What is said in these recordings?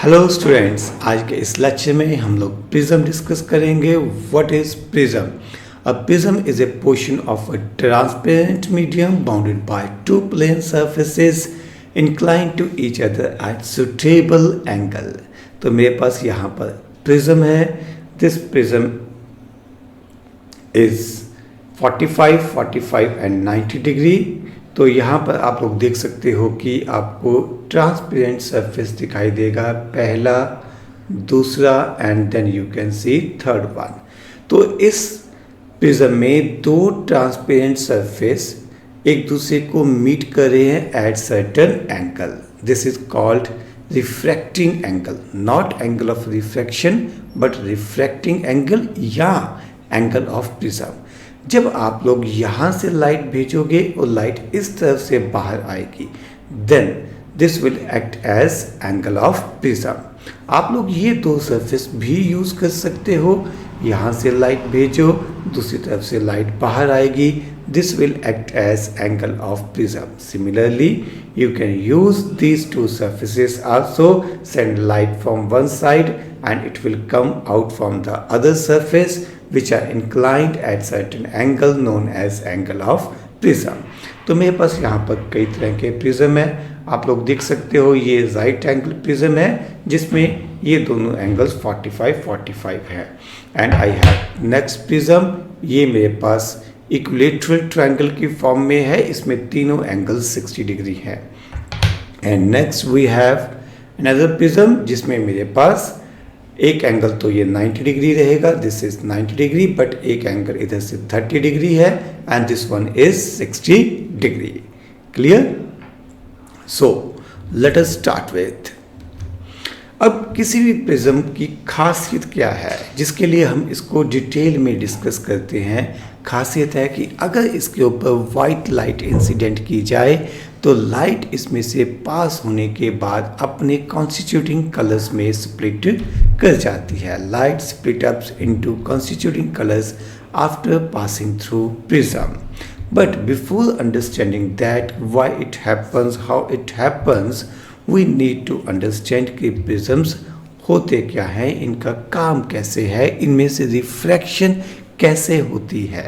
Hello students, आज के इस लेक्चर में हम लोग प्रिज्म डिस्कस करेंगे। What is prism? A prism is a portion of a transparent medium bounded by two plane surfaces inclined to each other at suitable angle. तो मेरे पास यहाँ पर प्रिज्म है। This prism is 45, 45 and 90 degree. तो यहाँ पर आप लोग देख सकते हो कि आपको ट्रांसपेरेंट सरफेस दिखाई देगा, पहला, दूसरा and then you can see third one. तो इस प्रिज्म में दो ट्रांसपेरेंट सरफेस एक दूसरे को मीट कर रहे हैं at certain angle. This is called refracting angle, naught angle of refraction but refracting angle या एंगल ऑफ प्रिज्म। जब आप लोग यहाँ से लाइट भेजोगे और लाइट इस तरफ से बाहर आएगी, then this will act as angle of prism. आप लोग ये दो सरफेस भी यूज़ कर सकते हो। यहाँ से लाइट भेजो, दूसरी तरफ से लाइट बाहर आएगी, this will act as angle of prism. Similarly you can use these two surfaces also, send light from one side and it will come out from the other surface which are inclined at certain angle known as angle of prism। तो मेरे पास यहाँ पर कई तरह के prism है। आप लोग देख सकते हो ये राइट एंगल प्रिज्म है जिसमें ये दोनों एंगल्स 45, 45 है। And I have next prism, ये मेरे पास इक्विलेटरल ट्रायंगल की फॉर्म में है, इसमें तीनों एंगल 60 डिग्री है। And next we have another prism जिसमें मेरे पास एक एंगल तो ये 90 डिग्री रहेगा, दिस इज 90 डिग्री, बट एक एंगल इधर से 30 डिग्री है and this one is 60 degree. Clear? So let us start with, अब किसी भी प्रिज्म की खासियत क्या है जिसके लिए हम इसको डिटेल में डिस्कस करते हैं। खासियत है कि अगर इसके ऊपर वाइट लाइट इंसिडेंट की जाए तो लाइट इसमें से पास होने के बाद अपने कॉन्स्टिट्यूटिंग कलर्स में स्प्लिट कर जाती है। Light split ups into constituting colours after passing through prism. But before understanding that why it happens, how it happens, we need to understand कि प्रिज्म्स होते क्या हैं, इनका काम कैसे है, इनमें से रिफ्रैक्शन कैसे होती है।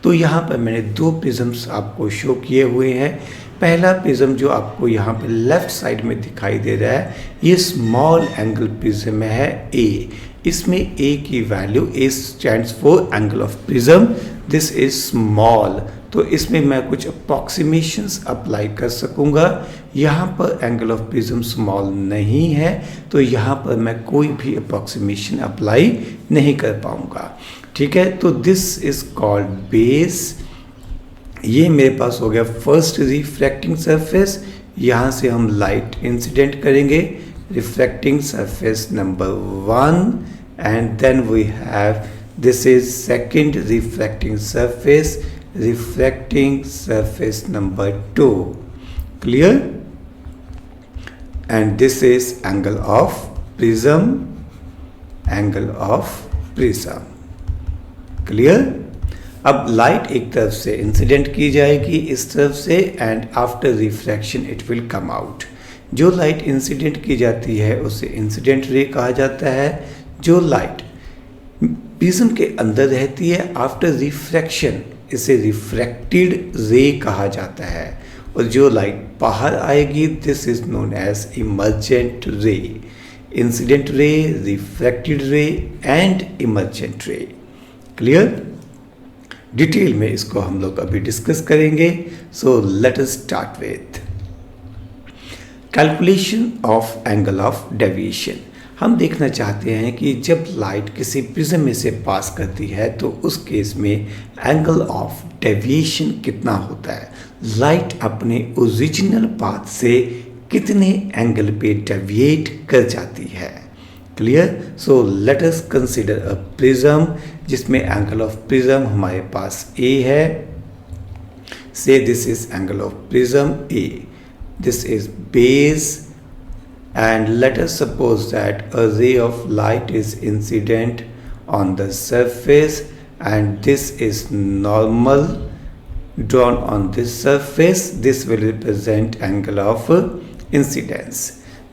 तो यहाँ पर मैंने दो प्रिज्म्स आपको शो किए हुए हैं। पहला प्रिज्म जो आपको यहाँ पे लेफ्ट साइड में दिखाई दे रहा है, ये स्मॉल एंगल प्रिज्म है ए। इसमें ए की value, A stands for angle of prism, this is small. तो इसमें मैं कुछ अप्रॉक्सीमेशंस अप्लाई कर सकूंगा। यहाँ पर एंगल ऑफ प्रिज्म स्मॉल नहीं है तो यहाँ पर मैं कोई भी अप्रॉक्सीमेशन अप्लाई नहीं कर पाऊंगा। ठीक है, तो दिस इज कॉल्ड बेस। ये मेरे पास हो गया फर्स्ट रिफ्रैक्टिंग सरफेस। यहाँ से हम लाइट इंसिडेंट करेंगे, refracting surface number 1 and then we have this is second refracting surface, refracting surface number 2। Clear? And this is angle of prism, angle of prism. Clear? अब light एक तरफ से incident की जाएगी इस तरफ से and after refraction it will come out. जो लाइट इंसिडेंट की जाती है उसे इंसिडेंट रे कहा जाता है। जो लाइट प्रिज्म के अंदर रहती है आफ्टर रिफ्रैक्शन इसे रिफ्रैक्टेड रे कहा जाता है। और जो लाइट बाहर आएगी this is known as emergent ray. Incident ray, refracted ray and emergent ray. Clear? Detail में इसको हम लोग अभी डिस्कस करेंगे। So let us start with calculation of angle of deviation. हम देखना चाहते हैं कि जब लाइट किसी प्रिज्म में से पास करती है तो उस केस में एंगल ऑफ डेविएशन कितना होता है, लाइट अपने ओरिजिनल पाथ से कितने एंगल पे डेविएट कर जाती है। Clear? So let us consider a prism जिसमें एंगल ऑफ प्रिज्म हमारे पास ए है। से this is angle of prism A, this is base and let us suppose that a ray of light is incident on the surface and this is normal drawn on this surface. This will represent angle of incidence.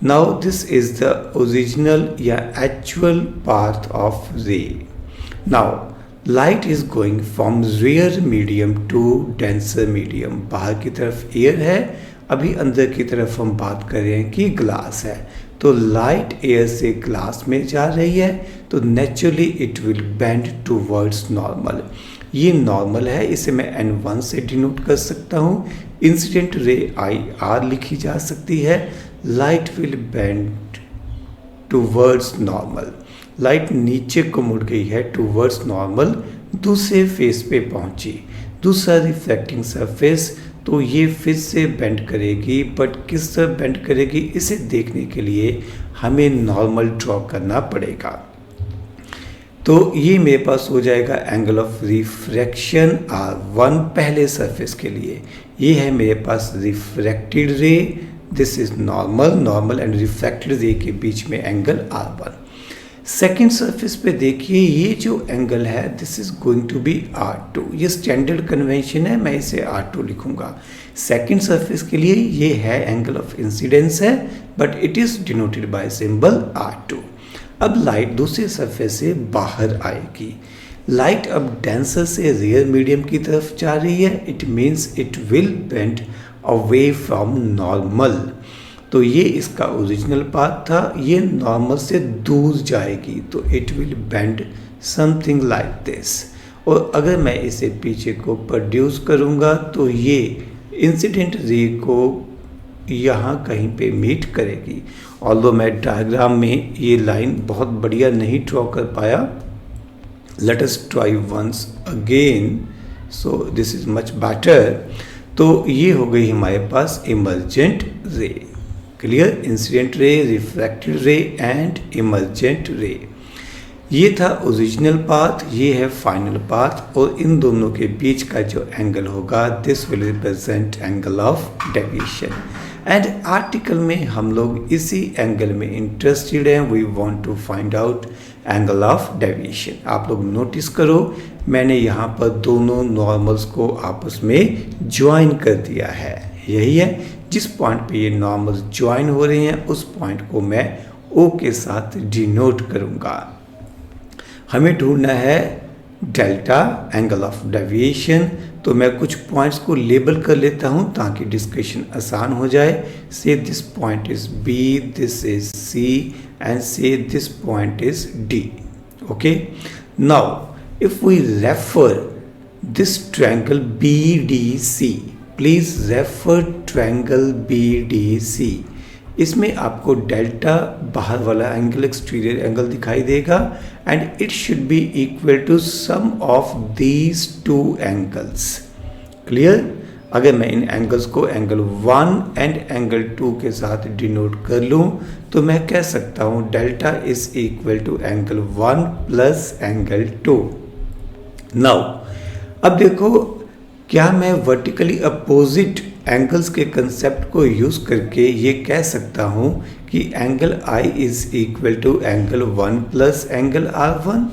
Now this is the original या actual path of ray. Now light is going from rare medium to denser medium. बाहर की तरफ air है, अभी अंदर की तरफ हम बात कर रहे हैं कि ग्लास है. तो लाइट एयर से ग्लास में जा रही है, तो naturally it will bend towards normal. ये नॉर्मल है, इसे मैं n1 से डिनोट कर सकता हूँ. इंसिडेंट रे IR लिखी जा सकती है. Light will bend towards normal. Light नीचे को मुड़ गई है टूवर्ड्स नॉर्मल, दूसरे फेस पे पहुंची. दूसरा रिफ्लेक्टिंग सरफेस, तो ये फिर से बेंड करेगी, बट किस तरह बेंड करेगी इसे देखने के लिए हमें नॉर्मल ड्रॉ करना पड़ेगा. तो ये मेरे पास हो जाएगा एंगल ऑफ रिफ्रैक्शन R1 पहले सरफेस के लिए. ये है मेरे पास refracted ray, this is normal and reflected ray के बीच में एंगल R1. सेकेंड सरफेस पे देखिए, ये जो एंगल है this is going to be R2. ये स्टैंडर्ड कन्वेंशन है, मैं इसे R2 लिखूंगा. सेकेंड सरफेस के लिए ये है एंगल ऑफ इंसिडेंस है, but it is denoted by symbol R2. अब लाइट दूसरे सरफेस से बाहर आएगी. लाइट अब डेंसर से रेयर मीडियम की तरफ जा रही है. It means it will bend away from normal. तो ये इसका ओरिजिनल पाथ था, ये नॉर्मल से दूर जाएगी, तो it will bend something like this. और अगर मैं इसे पीछे को प्रोड्यूस करूँगा तो ये इंसिडेंट रे को यहाँ कहीं पे मीट करेगी. ऑल्दो मैं डायग्राम में ये लाइन बहुत बढ़िया नहीं ड्रॉ कर पाया. Let us try once again, so this is much better. तो ये हो गई हमारे पास emergent ray. Clear? Incident ray, refracted ray and emergent ray. ये था ओरिजिनल पाथ, ये है फाइनल पाथ, और इन दोनों के बीच का जो एंगल होगा this will represent angle of deviation. And article में हम लोग इसी एंगल में इंटरेस्टेड हैं. We want to find out angle of deviation. आप लोग नोटिस करो, मैंने यहाँ पर दोनों नॉर्मल्स को आपस में ज्वाइन कर दिया है. यही है, जिस पॉइंट पे ये नॉर्मल्स ज्वाइन हो रहे हैं उस पॉइंट को मैं O के साथ डिनोट करूँगा. हमें ढूंढना है डेल्टा, एंगल ऑफ डेविएशन. तो मैं कुछ पॉइंट्स को लेबल कर लेता हूं ताकि डिस्कशन आसान हो जाए. Say this point is B, this is C and say this point is D. Okay, now if we refer this triangle BDC, please refer triangle BDC. इसमें आपको डेल्टा बाहर वाला एंगल, एक्सटीरियर एंगल दिखाई देगा, and it should be equal to sum of these two angles. Clear? अगर मैं इन angles को एंगल 1 एंड एंगल 2 के साथ डिनोट कर लूं तो मैं कह सकता हूं delta is equal to angle 1 plus angle 2. Now अब देखो, क्या मैं वर्टिकली अपोजिट एंगल्स के कंसेप्ट को यूज़ करके ये कह सकता हूँ कि angle I is equal to angle 1 plus angle R1,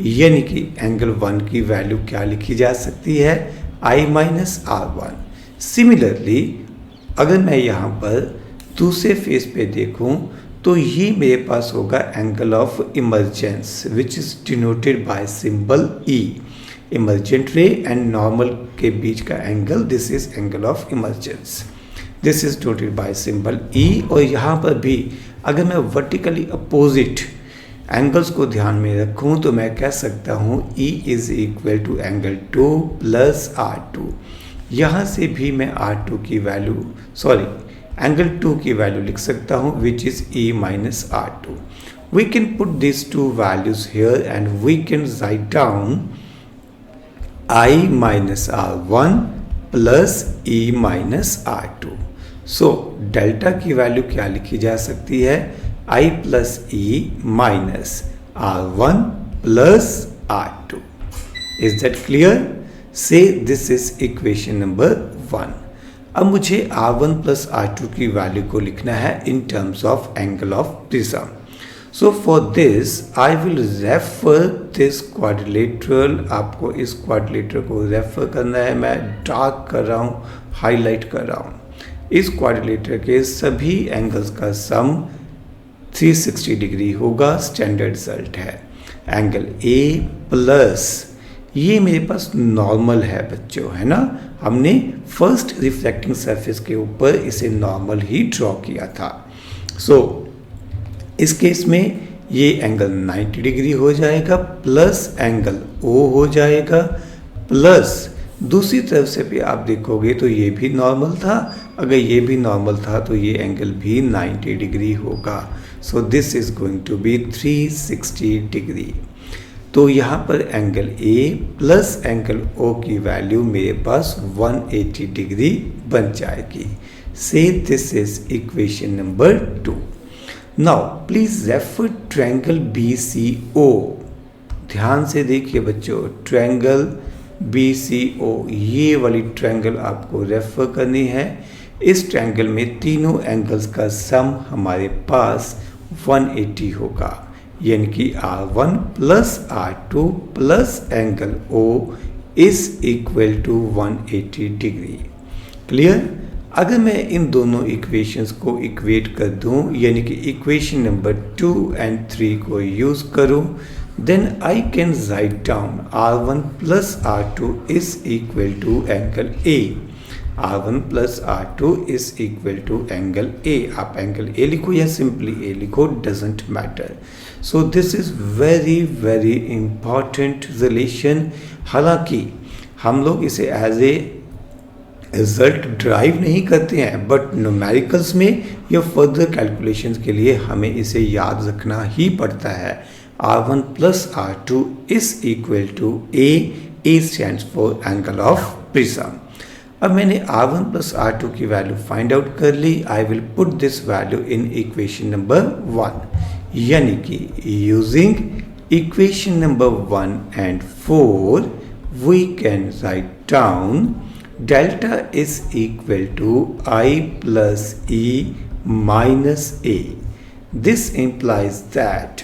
यानी कि एंगल 1 की वैल्यू क्या लिखी जा सकती है, I माइनस R1. सिमिलरली अगर मैं यहाँ पर दूसरे फेस पे देखूँ तो ये मेरे पास होगा angle of emergence which is denoted by symbol E. Emergent रे एंड नॉर्मल के बीच का angle, this is angle of emergence. This is denoted by symbol E. और यहाँ पर भी अगर मैं वर्टिकली अपोजिट एंगल्स को ध्यान में रखूँ तो मैं कह सकता हूँ E is equal to angle 2 plus R2. यहाँ से भी मैं R2 की वैल्यू, एंगल 2 की वैल्यू लिख सकता हूँ which is E minus R2. We can put this two values here and we can write down I minus R1 plus E minus R2. So delta की वैल्यू क्या लिखी जा सकती है, I plus E minus R1 plus R2. Is that clear? So this is equation number 1. अब मुझे R1 plus R2 की value को लिखना है इन terms of angle of prism. So for this I will refer this quadrilateral. आपको इस quadrilateral को refer करना है. मैं डार्क कर रहा हूँ, हाईलाइट कर रहा हूँ. इस क्वाड्रिलेटरल के सभी एंगल्स का सम 360 डिग्री होगा, स्टैंडर्ड रिजल्ट है। एंगल ए प्लस ये मेरे पास नॉर्मल है बच्चों, है ना, हमने फर्स्ट रिफ्लेक्टिंग सरफेस के ऊपर इसे नॉर्मल ही ड्रॉ किया था। सो इस केस में ये एंगल 90 डिग्री हो जाएगा, प्लस एंगल ओ हो जाएगा, प्लस दूसरी तरफ से भी आप देखोगे तो ये भी नॉर्मल था, अगर ये भी नॉर्मल था तो ये एंगल भी 90 डिग्री होगा। So this is going to be 360 degree. तो यहाँ पर angle A plus angle O की वैल्यू मेरे पास 180 डिग्री बन जाएगी। So this is equation number 2। Now please refer triangle BCO। ध्यान से देखिए बच्चों, ट्रायंगल BCO ये वाली ट्रायंगल आपको रेफर करनी है। इस ट्रायंगल में तीनों एंगल्स का सम हमारे पास 180 होगा, यानी कि R1 plus R2 plus angle O is equal to 180 degree. Clear? अगर मैं इन दोनों इक्वेशंस को इक्वेट कर दूं, यानी कि इक्वेशन नंबर 2 and 3 को यूज करूं, then I can write down R1 plus R2 is equal to angle A. R1 plus R2 is equal to angle A. आप एंगल A लिखो या सिंपली A लिखो, doesn't matter. So this is very important relation। हालांकि हम लोग इसे as a result drive नहीं करते हैं, बट न्यूमेरिकल्स में या फर्दर कैलकुलेशंस के लिए हमें इसे याद रखना ही पड़ता है। R1 plus R2 is equal to A. A stands for angle of prism। अब मैंने R1 plus R2 की वैल्यू फाइंड आउट कर ली। I will put this value in equation number 1, यानी कि using equation number 1 and 4 we can write down delta is equal to I plus E minus A. This implies that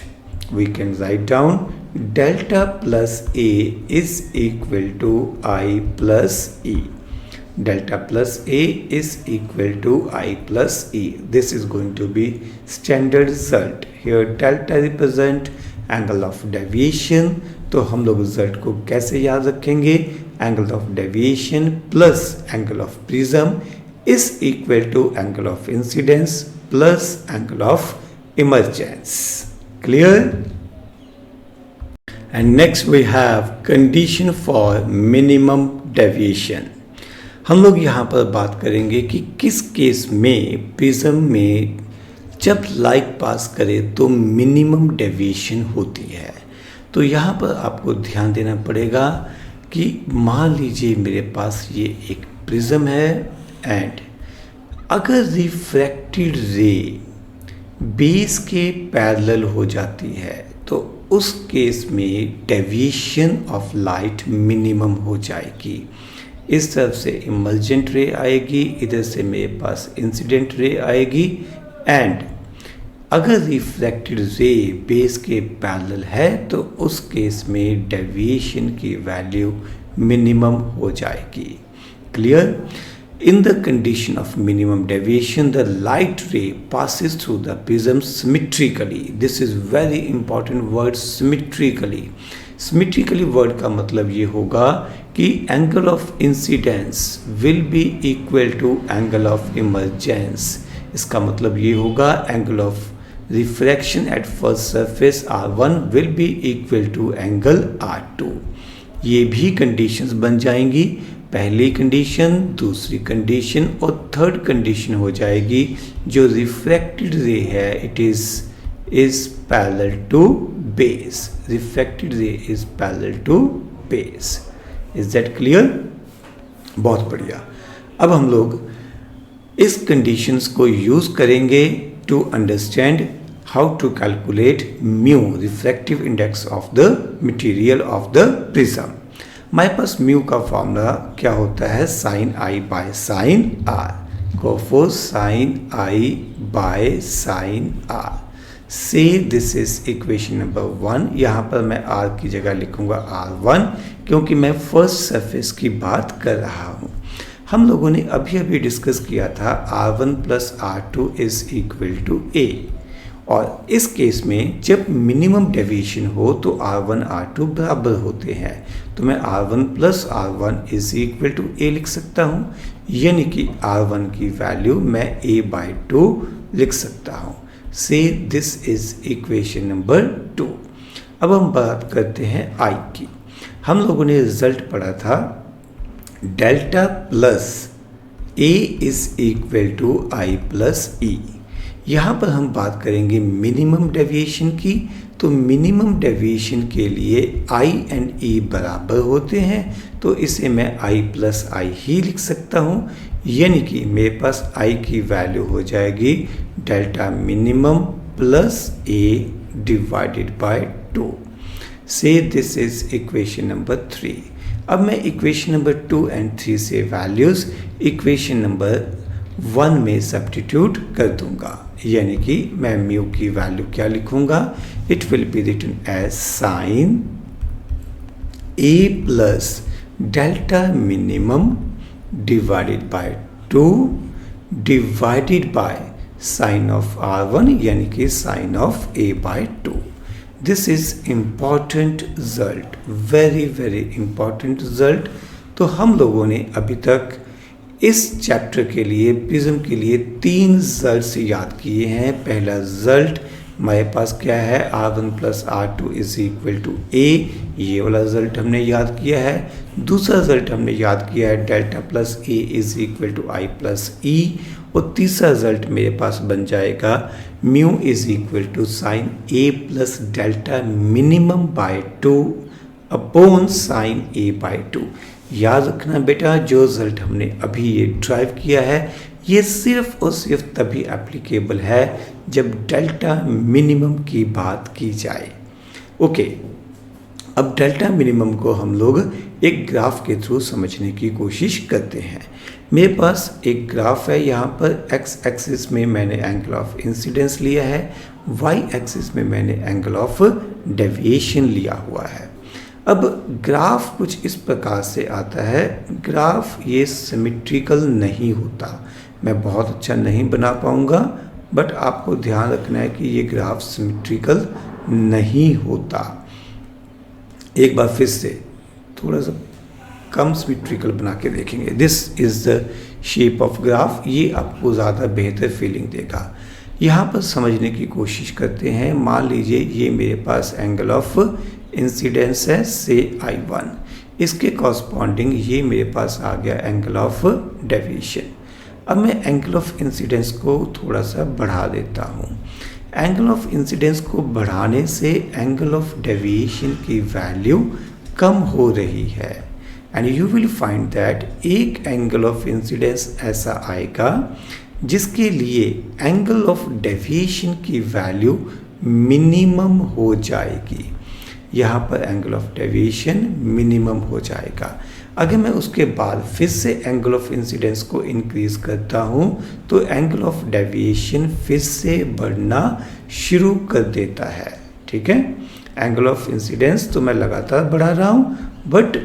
we can write down delta plus A is equal to I plus E. Delta plus A is equal to I plus E. This is going to be standard result. Here delta represent angle of deviation. तो हम लोग result को कैसे याद रखेंगे? Angle of deviation plus angle of prism is equal to angle of incidence plus angle of emergence. Clear? And next we have condition for minimum deviation. हम लोग यहाँ पर बात करेंगे कि किस केस में प्रिज्म में जब लाइट पास करे तो मिनिमम डेविएशन होती है। तो यहाँ पर आपको ध्यान देना पड़ेगा कि मान लीजिए मेरे पास ये एक प्रिज्म है एंड अगर रिफ्रैक्टेड रे बेस के पैरेलल हो जाती है तो उस केस में डेविएशन ऑफ लाइट मिनिमम हो जाएगी। इस तरफ से इमर्जेंट रे आएगी, इधर से मेरे पास इंसिडेंट रे आएगी एंड अगर रिफ्लेक्टेड रे बेस के पैरेलल है तो उस केस में डेविएशन की वैल्यू मिनिमम हो जाएगी। Clear? In the condition of minimum deviation, the light ray passes through the prism symmetrically. This is very important word, symmetrically. Symmetrically word का मतलब ये होगा कि angle of incidence will be equal to angle of emergence। इसका मतलब ये होगा angle of refraction at first surface R1 will be equal to angle R2। ये भी कंडीशंस बन जाएंगी। पहली कंडीशन, दूसरी कंडीशन और थर्ड कंडीशन हो जाएगी जो रिफ्रैक्टेड रे है it is parallel to base. Refracted ray is parallel to base. Is that clear? बहुत बढ़िया। अब हम लोग इस कंडीशंस को यूज करेंगे to understand how to calculate mu, refractive index of the material of the prism. हमारे पास म्यू का फॉर्मूला क्या होता है? Sine I by sine R. Go for sine I by sine R. So this is equation number 1। यहाँ पर मैं are की जगह लिखूंगा R1 क्योंकि मैं फर्स्ट सरफेस की बात कर रहा हूँ। हम लोगों ने अभी अभी डिस्कस किया था R1 plus R2 is equal to A, और इस केस में जब मिनिमम डेविएशन हो तो R1 R2 बराबर होते हैं, तो मैं R1 plus R1 is equal to A लिख सकता हूँ, यानी कि R1 की वैल्यू मैं A/2 लिख सकता हूँ। से दिस इज इक्वेशन नंबर 2। अब हम बात करते हैं I की। हम लोगों ने रिजल्ट पढ़ा था delta plus A is equal to I plus E। यहाँ पर हम बात करेंगे मिनिमम डेविएशन की, तो मिनिमम डेविएशन के लिए I एंड E बराबर होते हैं, तो इसे मैं I प्लस I ही लिख सकता हूँ, यानी कि मेरे पास I की वैल्यू हो जाएगी delta minimum plus A divided by 2। से दिस इज इक्वेशन नंबर 3। अब मैं इक्वेशन नंबर 2 एंड 3 से वैल्यूज इक्वेशन नंबर 1 में सब्स्टिट्यूट कर दूंगा, यानी कि मैं म्यू की वैल्यू क्या लिखूंगा, it will be written as sine A plus delta minimum divided by 2 divided by sine of R1, यानी कि sine of A/2। This is important result, very very important result. तो हम लोगों ने अभी तक इस चैप्टर के लिए प्रिज्म के लिए 3 रिजल्ट्स याद किए हैं। पहला रिजल्ट हमारे पास क्या है, R1 plus R2 is equal to A, ये वाला रिजल्ट हमने याद किया है। दूसरा रिजल्ट हमने याद किया है delta plus A is equal to I plus E, और तीसरा रिजल्ट मेरे पास बन जाएगा mu is equal to sine A plus delta minimum by 2 upon sine A/2। याद रखना बेटा, जो रिजल्ट हमने अभी ये ड्राइव किया है ये सिर्फ और सिर्फ तभी एप्लीकेबल है जब डेल्टा मिनिमम की बात की जाए। ओके, अब डेल्टा मिनिमम को हम लोग एक ग्राफ के थ्रू समझने की कोशिश करते हैं। मेरे पास एक ग्राफ है, यहाँ पर एक्स एक्सिस में मैंने एंगल ऑफ इंसिडेंस लिया है, वाई एक्सिस में मैंने एंगल ऑफ डेविएशन लिया हुआ है। अब ग्राफ कुछ इस प्रकार से आता है, ग्राफ ये सिमेट्रिकल नहीं होता, मैं बहुत अच्छा नहीं बना पाऊँगा, बट आपको ध्यान रखना है कि ये ग्राफ सिमेट्रिकल नहीं होता। एक बार फिर से थोड़ा सा कम सिमेट्रिकल बना के देखेंगे। This is the shape of graph, ये आपको ज़्यादा बेहतर फीलिंग देगा। यहाँ पर समझने की कोशिश करते हैं। मान लीजिए ये मेरे पास एंगल ऑफ इंसिडेंस है, से I1, इसके कॉरस्पॉन्डिंग ये मेरे पास आ गया एंगल ऑफ डेविएशन। अब मैं एंगल ऑफ इंसिडेंस को थोड़ा सा बढ़ा देता हूँ। एंगल ऑफ इंसिडेंस को बढ़ाने से एंगल ऑफ डेविएशन की वैल्यू कम हो रही है, and you will find that एक एंगल ऑफ इंसिडेंस ऐसा आएगा जिसके लिए एंगल ऑफ डेविएशन की वैल्यू मिनिमम हो जाएगी। यहाँ पर एंगल ऑफ डेविएशन मिनिमम हो जाएगा। अगर मैं उसके बाद फिर से एंगल ऑफ इंसिडेंस को इंक्रीज करता हूँ तो एंगल ऑफ डेविएशन फिर से बढ़ना शुरू कर देता है। ठीक है, एंगल ऑफ इंसिडेंस तो मैं लगातार बढ़ा रहा हूँ, बट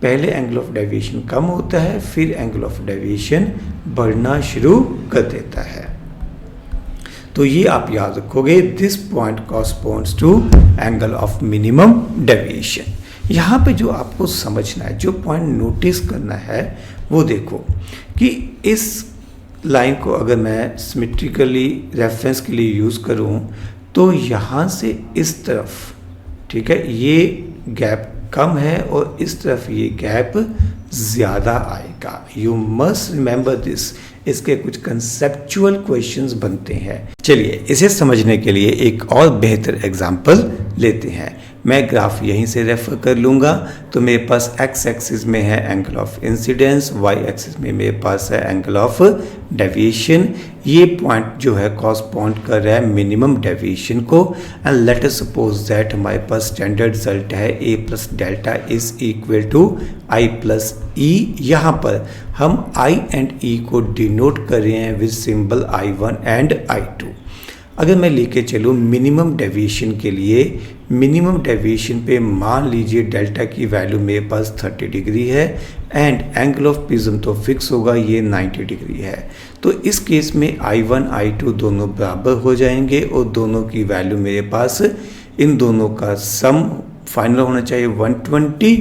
पहले एंगल ऑफ डेविएशन कम होता है, फिर एंगल ऑफ डेविएशन बढ़ना शुरू कर देता है। तो ये आप याद रखोगे, this point corresponds to angle of minimum deviation. यहाँ पे जो आपको समझना है, जो पॉइंट नोटिस करना है, वो देखो कि इस लाइन को अगर मैं सिमेट्रिकली रेफरेंस के लिए यूज़ करूँ तो यहाँ से इस तरफ, ठीक है, ये गैप कम है और इस तरफ ये गैप ज़्यादा आएगा। You must remember this. इसके कुछ कंसेप्चुअल क्वेश्चंस बनते हैं। चलिए इसे समझने के लिए एक और बेहतर एग्जांपल लेते हैं। मैं ग्राफ यहीं से रेफर कर लूँगा। तो मेरे पास एक्स एक्सिस में है angle of incidence, Y axis में मेरे पास है एंगल ऑफ डेविएशन। ये पॉइंट जो है कॉरस्पॉन्ड कर रहा है मिनिमम डेविएशन को। And let us suppose that हमारे पास स्टैंडर्ड रिजल्ट है A plus delta is equal to I plus E. यहाँ पर हम आई एंड ई को डिनोट कर रहे हैं with symbol I1 and I2। अगर मैं लेके चलूँ मिनिमम डेविएशन के लिए, मिनिमम डेविएशन पे मान लीजिए डेल्टा की वैल्यू मेरे पास 30 डिग्री है एंड एंगल ऑफ प्रिज्म तो फिक्स होगा, ये 90 डिग्री है। तो इस केस में I1 I2 दोनों बराबर हो जाएंगे और दोनों की वैल्यू मेरे पास, इन दोनों का सम फाइनल होना चाहिए 120,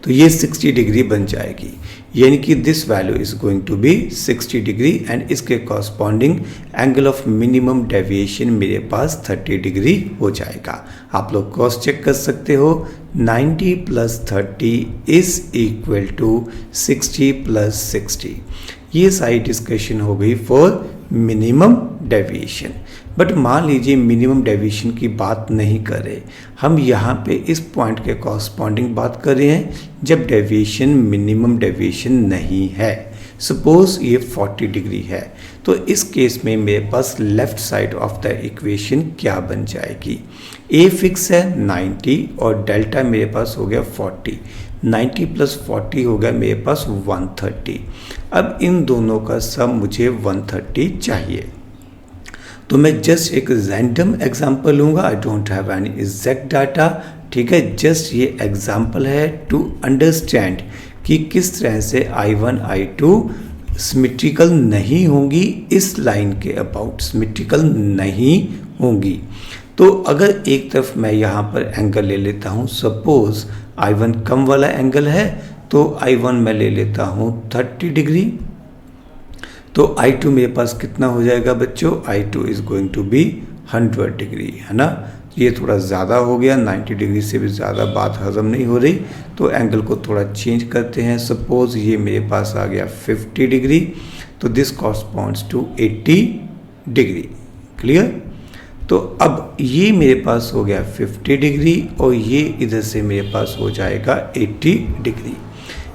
तो ये 60 डिग्री बन जाएगी, यानी कि this value is going to be 60 degree and इसके corresponding angle of minimum deviation मेरे पास 30 डिग्री हो जाएगा। आप लोग क्रॉस चेक कर सकते हो, 90 + 30 इज इक्वल टू 60 + 60। ये सारी डिस्कशन हो गई फॉर मिनिमम डेविएशन। बट मान लीजिए मिनिमम डेविएशन की बात नहीं कर रहे, हम यहाँ पे इस पॉइंट के कॉरस्पॉन्डिंग बात कर रहे हैं जब डेविएशन मिनिमम डेविएशन नहीं है। सपोज ये 40 डिग्री है, तो इस केस में मेरे पास left side of the equation क्या बन जाएगी, ए फिक्स है 90 और डेल्टा मेरे पास हो गया 40, 90 + 40 हो गया मेरे पास 130। अब इन दोनों का सम मुझे 130 चाहिए, तो मैं जस्ट एक रैंडम एग्जांपल लूँगा, I don't have any exact data, ठीक है। जस्ट ये एग्जांपल है टू अंडरस्टैंड कि किस तरह से I1 I2 सिमेट्रिकल नहीं होंगी, इस लाइन के अबाउट सिमेट्रिकल नहीं होंगी। तो अगर एक तरफ मैं यहाँ पर एंगल ले लेता हूँ, सपोज I1 कम वाला एंगल है, तो I1 मैं ले लेता हूँ 30 डिग्री, तो I2 मेरे पास कितना हो जाएगा बच्चों, I2 is going to be 100 degree, है ना। ये थोड़ा ज़्यादा हो गया, 90 डिग्री से भी ज़्यादा बात हजम नहीं हो रही, तो एंगल को थोड़ा चेंज करते हैं। सपोज ये मेरे पास आ गया 50 डिग्री, तो this corresponds to 80 degree, clear. तो अब ये मेरे पास हो गया 50 डिग्री और ये इधर से मेरे पास हो जाएगा 80 डिग्री।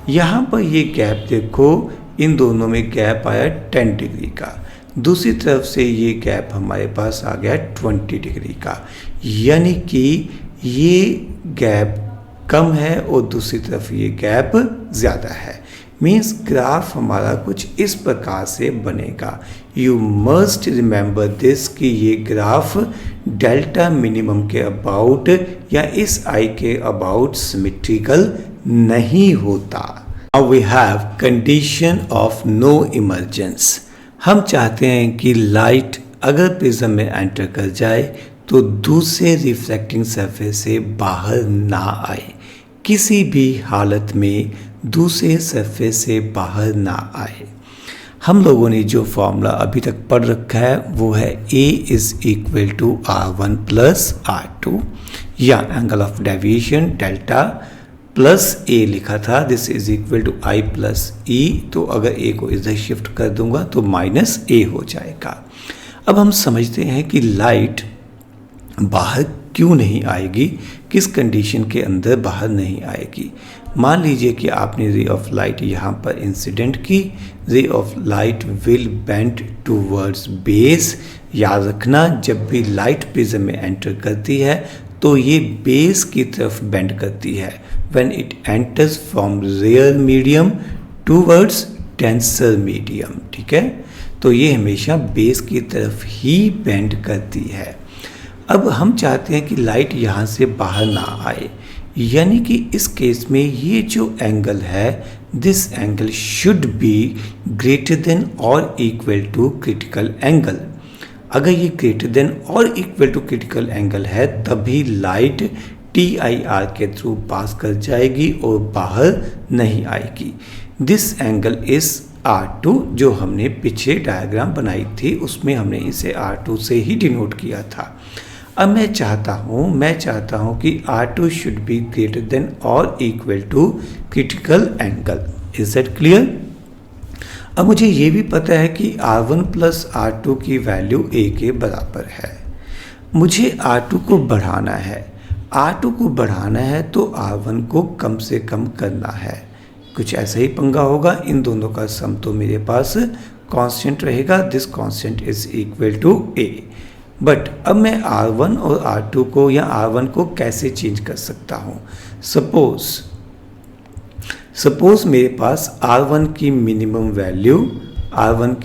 यहाँ पर ये गैप देखो, इन दोनों में गैप आया 10 डिग्री का, दूसरी तरफ से ये गैप हमारे पास आ गया 20 डिग्री का, यानी कि ये गैप कम है और दूसरी तरफ ये गैप ज़्यादा है। मीन्स ग्राफ हमारा कुछ इस प्रकार से बनेगा। यू मस्ट रिमेंबर दिस कि ये ग्राफ डेल्टा मिनिमम के अबाउट या इस आई के अबाउट सिमेट्रिकल नहीं होता। Now we have condition of no emergence। हम चाहते हैं कि लाइट अगर प्रिज्म में एंटर कर जाए तो दूसरे रिफ्लेक्टिंग सरफेस से बाहर ना आए, किसी भी हालत में दूसरे सरफेस से बाहर ना आए। हम लोगों ने जो फॉर्मूला अभी तक पढ़ रखा है वो है A is equal to R1 + R2, या angle of deviation delta plus A लिखा था, this is equal to I + E, तो अगर A को इधर शिफ्ट कर दूंगा तो -A हो जाएगा। अब हम समझते हैं कि लाइट बाहर क्यों नहीं आएगी, किस कंडीशन के अंदर बाहर नहीं आएगी। मान लीजिए कि आपने रे ऑफ लाइट यहाँ पर इंसिडेंट की, रे of light will bend towards base. याद रखना जब भी लाइट प्रिज्म में एंटर करती है तो ये बेस की तरफ बेंड करती है। When it enters from rare medium towards denser medium, ठीक है, तो ये हमेशा बेस की तरफ ही बेंड करती है। अब हम चाहते हैं कि लाइट यहाँ से बाहर ना आए, यानी कि इस केस में ये जो एंगल है, this angle should be greater than और इक्वल टू क्रिटिकल एंगल। अगर ये ग्रेटर देन और इक्वल टू क्रिटिकल एंगल है तभी लाइट TIR के थ्रू पास कर जाएगी और बाहर नहीं आएगी। दिस एंगल इज R2, जो हमने पीछे डायग्राम बनाई थी उसमें हमने इसे R2 से ही डिनोट किया था। अब मैं चाहता हूँ कि R2 should be greater than और equal to critical angle. Is that clear? अब मुझे ये भी पता है कि R1 + R2 की वैल्यू A के बराबर है। मुझे R2 को बढ़ाना है, R2 को बढ़ाना है तो R1 को कम से कम करना है। कुछ ऐसा ही पंगा होगा, इन दोनों का सम तो मेरे पास कांस्टेंट रहेगा, this constant is equal to A। But अब मैं R1 और R2 को या R1 को कैसे चेंज कर सकता हूँ? सपोज मेरे पास R1 की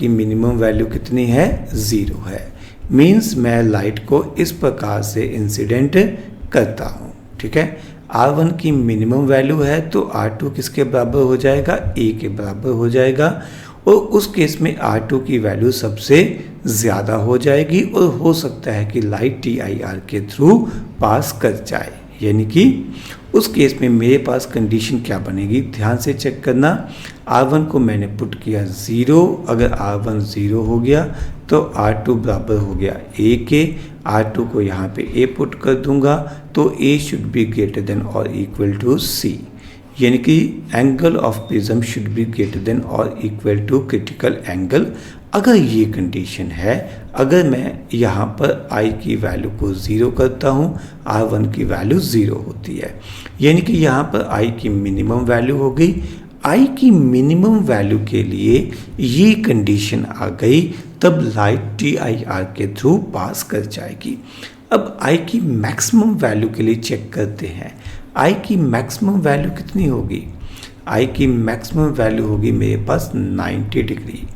मिनिमम वैल्यू कितनी है? 0 है। मीन्स मैं लाइट को इस प्रकार से इंसिडेंट करता हूँ, ठीक है। R1 की मिनिमम वैल्यू है तो R2 किसके बराबर हो जाएगा, A के बराबर हो जाएगा, और उस केस में R2 की वैल्यू सबसे ज़्यादा हो जाएगी और हो सकता है कि लाइट TIR के थ्रू पास कर जाए। यानी कि उस केस में मेरे पास कंडीशन क्या बनेगी, ध्यान से चेक करना। R1 को मैंने पुट किया 0, अगर R1 0 हो गया तो R2 बराबर हो गया A के, R2 को यहाँ पे A पुट कर दूंगा तो A should be greater than और इक्वल टू C, यानी कि angle of prism should be greater than और इक्वल टू क्रिटिकल एंगल। अगर ये कंडीशन है, अगर मैं यहाँ पर I की वैल्यू को 0 करता हूँ, R1 की वैल्यू 0 होती है, यानी कि यहाँ पर I की मिनिमम वैल्यू हो गई। I की मिनिमम वैल्यू के लिए ये कंडीशन आ गई, तब लाइट TIR के थ्रू पास कर जाएगी। अब I की मैक्सिमम वैल्यू के लिए चेक करते हैं। I की मैक्सिमम वैल्यू कितनी होगी, I की मैक्सिमम वैल्यू होगी मेरे पास 90 डिग्री।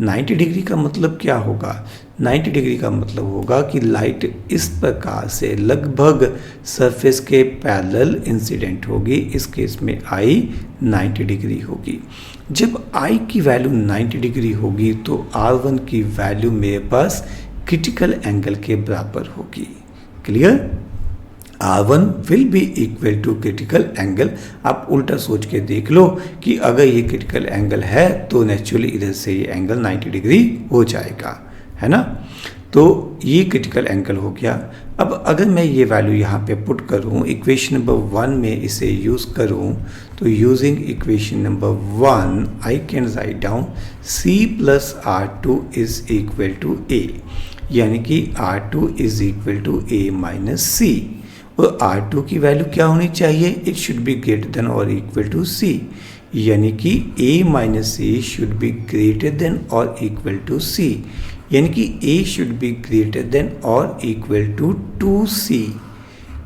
90 डिग्री का मतलब क्या होगा, 90 डिग्री का मतलब होगा कि लाइट इस प्रकार से लगभग सरफेस के पैरेलल इंसिडेंट होगी। इस केस में I 90 डिग्री होगी। जब I की वैल्यू 90 डिग्री होगी तो R1 की वैल्यू मेरे पास क्रिटिकल एंगल के बराबर होगी। Clear, R1 will be equal to critical angle. आप उल्टा सोच के देख लो कि अगर ये क्रिटिकल एंगल है तो नेचुरली इधर से ये एंगल 90 डिग्री हो जाएगा, है ना। तो ये क्रिटिकल एंगल हो गया। अब अगर मैं ये वैल्यू यहाँ पे पुट करूँ, इक्वेशन नंबर 1 में इसे यूज़ करूँ, तो using equation number 1 I can write down C plus R2 is equal to A, यानी कि R2 is equal to A minus C, और R2 की वैल्यू क्या होनी चाहिए, it should be greater than और इक्वल टू C, यानी कि A minus C should be greater than और इक्वल टू C, यानी कि A should be greater than और इक्वल टू 2C।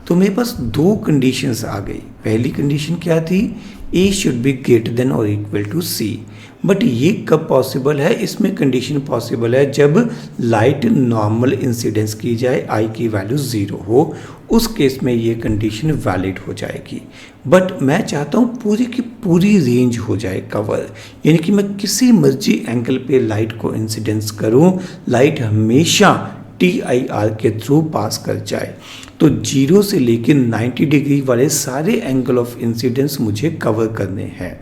तो मेरे पास दो कंडीशंस आ गई। पहली कंडीशन क्या थी, A should be greater than और इक्वल टू C, बट ये कब पॉसिबल है, इसमें कंडीशन पॉसिबल है जब लाइट नॉर्मल इंसिडेंस की जाए, I की वैल्यू 0 हो, उस केस में ये कंडीशन वैलिड हो जाएगी। बट मैं चाहता हूँ पूरी की पूरी रेंज हो जाए कवर, यानी कि मैं किसी मर्जी एंगल पे लाइट को इंसिडेंस करूँ, लाइट हमेशा TIR के थ्रू पास कर जाए। तो 0 से लेकर 90 डिग्री वाले सारे एंगल ऑफ इंसिडेंस मुझे कवर करने हैं।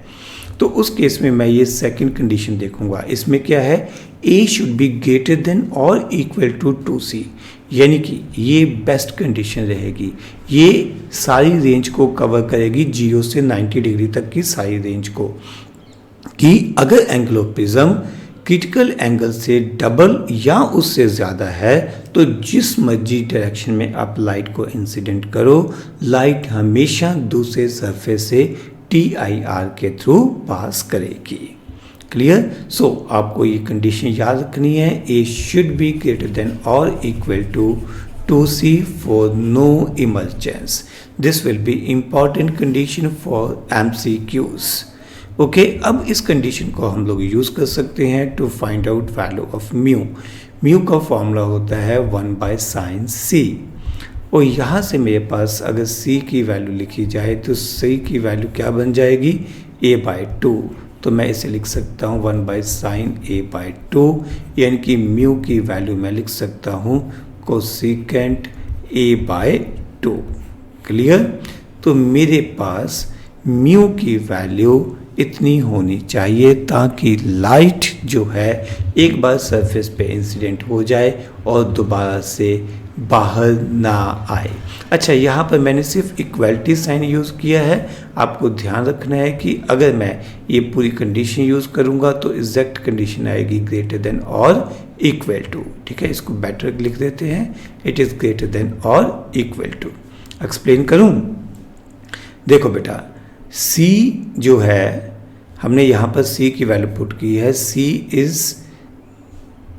तो उस केस में मैं ये सेकंड कंडीशन देखूंगा। इसमें क्या है, A should be greater than और इक्वल टू 2C, यानी कि ये बेस्ट कंडीशन रहेगी। ये सारी रेंज को कवर करेगी, 0 से 90 डिग्री तक की सारी रेंज को, कि अगर angle of prism critical angle से डबल या उससे ज़्यादा है तो जिस मर्जी डायरेक्शन में आप लाइट को इंसिडेंट करो, लाइट हमेशा दूसरे सरफेस से TIR के थ्रू पास करेगी। क्लियर, सो आपको ये कंडीशन याद रखनी है, A should be greater than और equal to 2C for no emergence. This will be important condition for MCQs। Okay, अब इस कंडीशन को हम लोग यूज़ कर सकते हैं to find out value of mu. Mu का फॉर्मूला होता है 1/sin C, और यहाँ से मेरे पास अगर C की वैल्यू लिखी जाए तो C की वैल्यू क्या बन जाएगी, A/2। तो मैं इसे लिख सकता हूँ 1/sin A/2, यानी कि म्यू की वैल्यू मैं लिख सकता हूँ कोसेकेंट A/2। क्लियर, तो मेरे पास म्यू की वैल्यू इतनी होनी चाहिए ताकि लाइट जो है एक बार सरफेस पे इंसिडेंट हो जाए और दोबारा से बाहर ना आए। अच्छा, यहाँ पर मैंने सिर्फ इक्वलिटी साइन यूज़ किया है। आपको ध्यान रखना है कि अगर मैं ये पूरी कंडीशन यूज़ करूँगा तो एग्जैक्ट कंडीशन आएगी ग्रेटर देन और इक्वल टू। ठीक है, इसको बेटर लिख देते हैं, इट इज़ ग्रेटर देन और इक्वल टू। एक्सप्लेन करूँ, देखो बेटा, C जो है हमने यहाँ पर C की वैल्यू पुट की है, C इज़,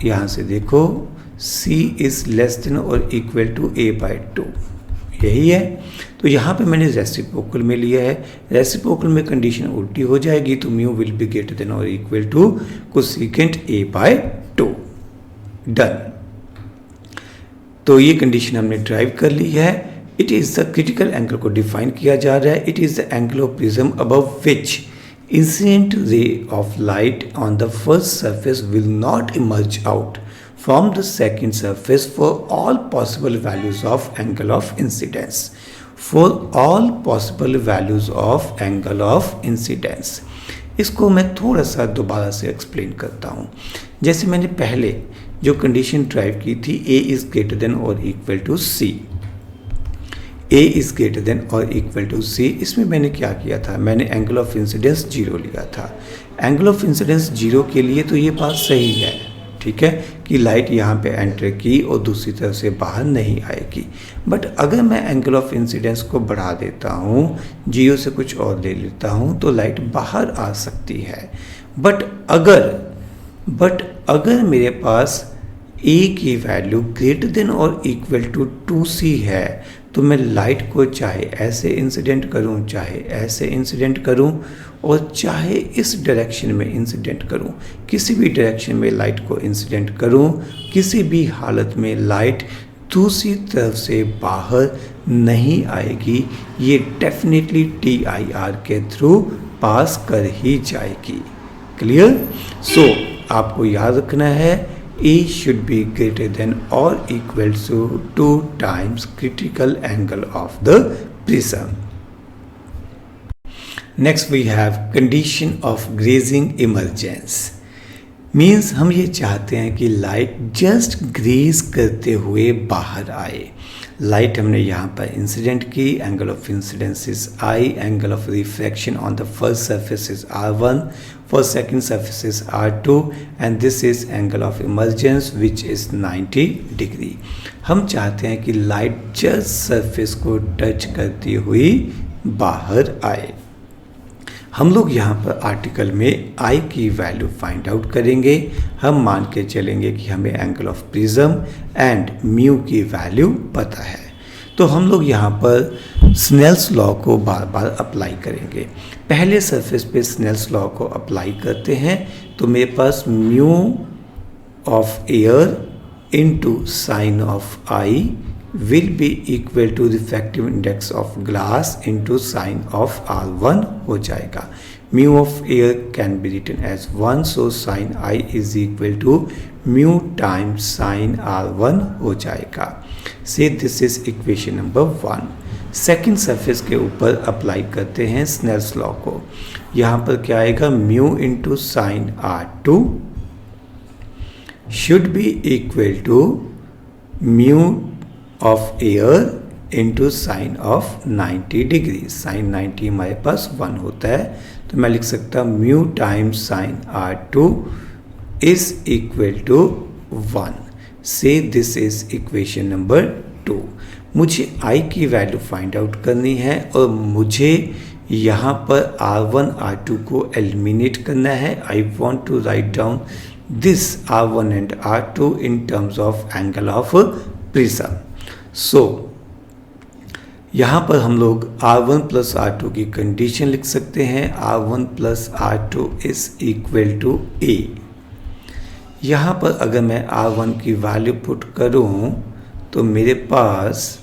यहाँ से देखो, C इज़ लेस देन और इक्वल टू A/2, यही है। तो यहाँ पे मैंने रेसिप्रोकल में लिया है, रेसिप्रोकल में कंडीशन उल्टी हो जाएगी तो mu will be greater than और equal to cosecant A/2। Done. तो ये कंडीशन हमने ड्राइव कर ली है। It is the critical angle को डिफाइन किया जा रहा है। It is the angle of prism above which incident ray of light on the first surface will not emerge out from the second surface for all possible values of angle of incidence. For all possible values of angle of incidence. इसको मैं थोड़ा सा दोबारा से explain करता हूँ। जैसे मैंने पहले जो कंडीशन ड्राइव की थी, A इज़ ग्रेटर देन और equal to C, A is greater than और इक्वल टू C, इसमें मैंने क्या किया था, मैंने एंगल ऑफ इंसिडेंस 0 लिया था। एंगल ऑफ इंसिडेंस 0 के लिए तो ये बात सही है, ठीक है, कि लाइट यहाँ पे एंटर की और दूसरी तरफ से बाहर नहीं आएगी। बट अगर मैं एंगल ऑफ इंसिडेंस को बढ़ा देता हूँ, 0 से कुछ और ले लेता हूँ, तो लाइट बाहर आ सकती है। बट अगर मेरे पास A की वैल्यू ग्रेटर देन और इक्वल टू 2C है, तो मैं लाइट को चाहे ऐसे इंसिडेंट करूं, चाहे ऐसे इंसिडेंट करूं, और चाहे इस डायरेक्शन में इंसिडेंट करूं, किसी भी डायरेक्शन में लाइट को इंसिडेंट करूं, किसी भी हालत में लाइट दूसरी तरफ से बाहर नहीं आएगी। ये डेफिनेटली TIR के थ्रू पास कर ही जाएगी। क्लियर? सो आपको याद रखना है, A should be greater than or equal to 2 times critical angle of the prism. Next we have condition of grazing emergence. Means हम ये चाहते हैं कि लाइट जस्ट ग्रेज करते हुए बाहर आए। लाइट हमने यहाँ पर इंसिडेंट की, angle of incidence is I, angle of refraction on the first surface is R1, for second surface is R2, and this is angle of emergence which is 90 degree. हम चाहते हैं कि लाइट जस्ट सरफेस को touch करती हुई बाहर आए। हम लोग यहाँ पर आर्टिकल में I की वैल्यू फाइंड आउट करेंगे। हम मान के चलेंगे कि हमें angle of prism and mu की वैल्यू पता है, तो हम लोग यहाँ पर स्नेल्स लॉ को बार बार अप्लाई करेंगे। पहले सरफेस पे स्नेल्स लॉ को अप्लाई करते हैं, तो मेरे पास mu of air into sine of I will be equal to refractive index of glass into sine of R1 हो जाएगा। mu of air can be written as 1, so sin I is equal to mu times sin R1 हो जाएगा। Say this is equation number 1। Second surface के ऊपर apply करते हैं Snell's law को। यहाँ पर क्या आएगा, mu into sine R2 should be equal to mu of air into sine of 90 degree. Sine 90 हमारे पास 1 होता है, तो मैं लिख सकता हूँ mu times sine R2 is equal to 1। So this is equation number 2। मुझे I की वैल्यू फाइंड आउट करनी है और मुझे यहाँ पर R1 R2 को एलिमिनेट करना है। I want to write down this R1 and R2 in terms of angle of prism. So यहाँ पर हम लोग R1 प्लस R2 की कंडीशन लिख सकते हैं। R1 plus R2 is equal to A। यहाँ पर अगर मैं R1 की वैल्यू पुट करूँ तो मेरे पास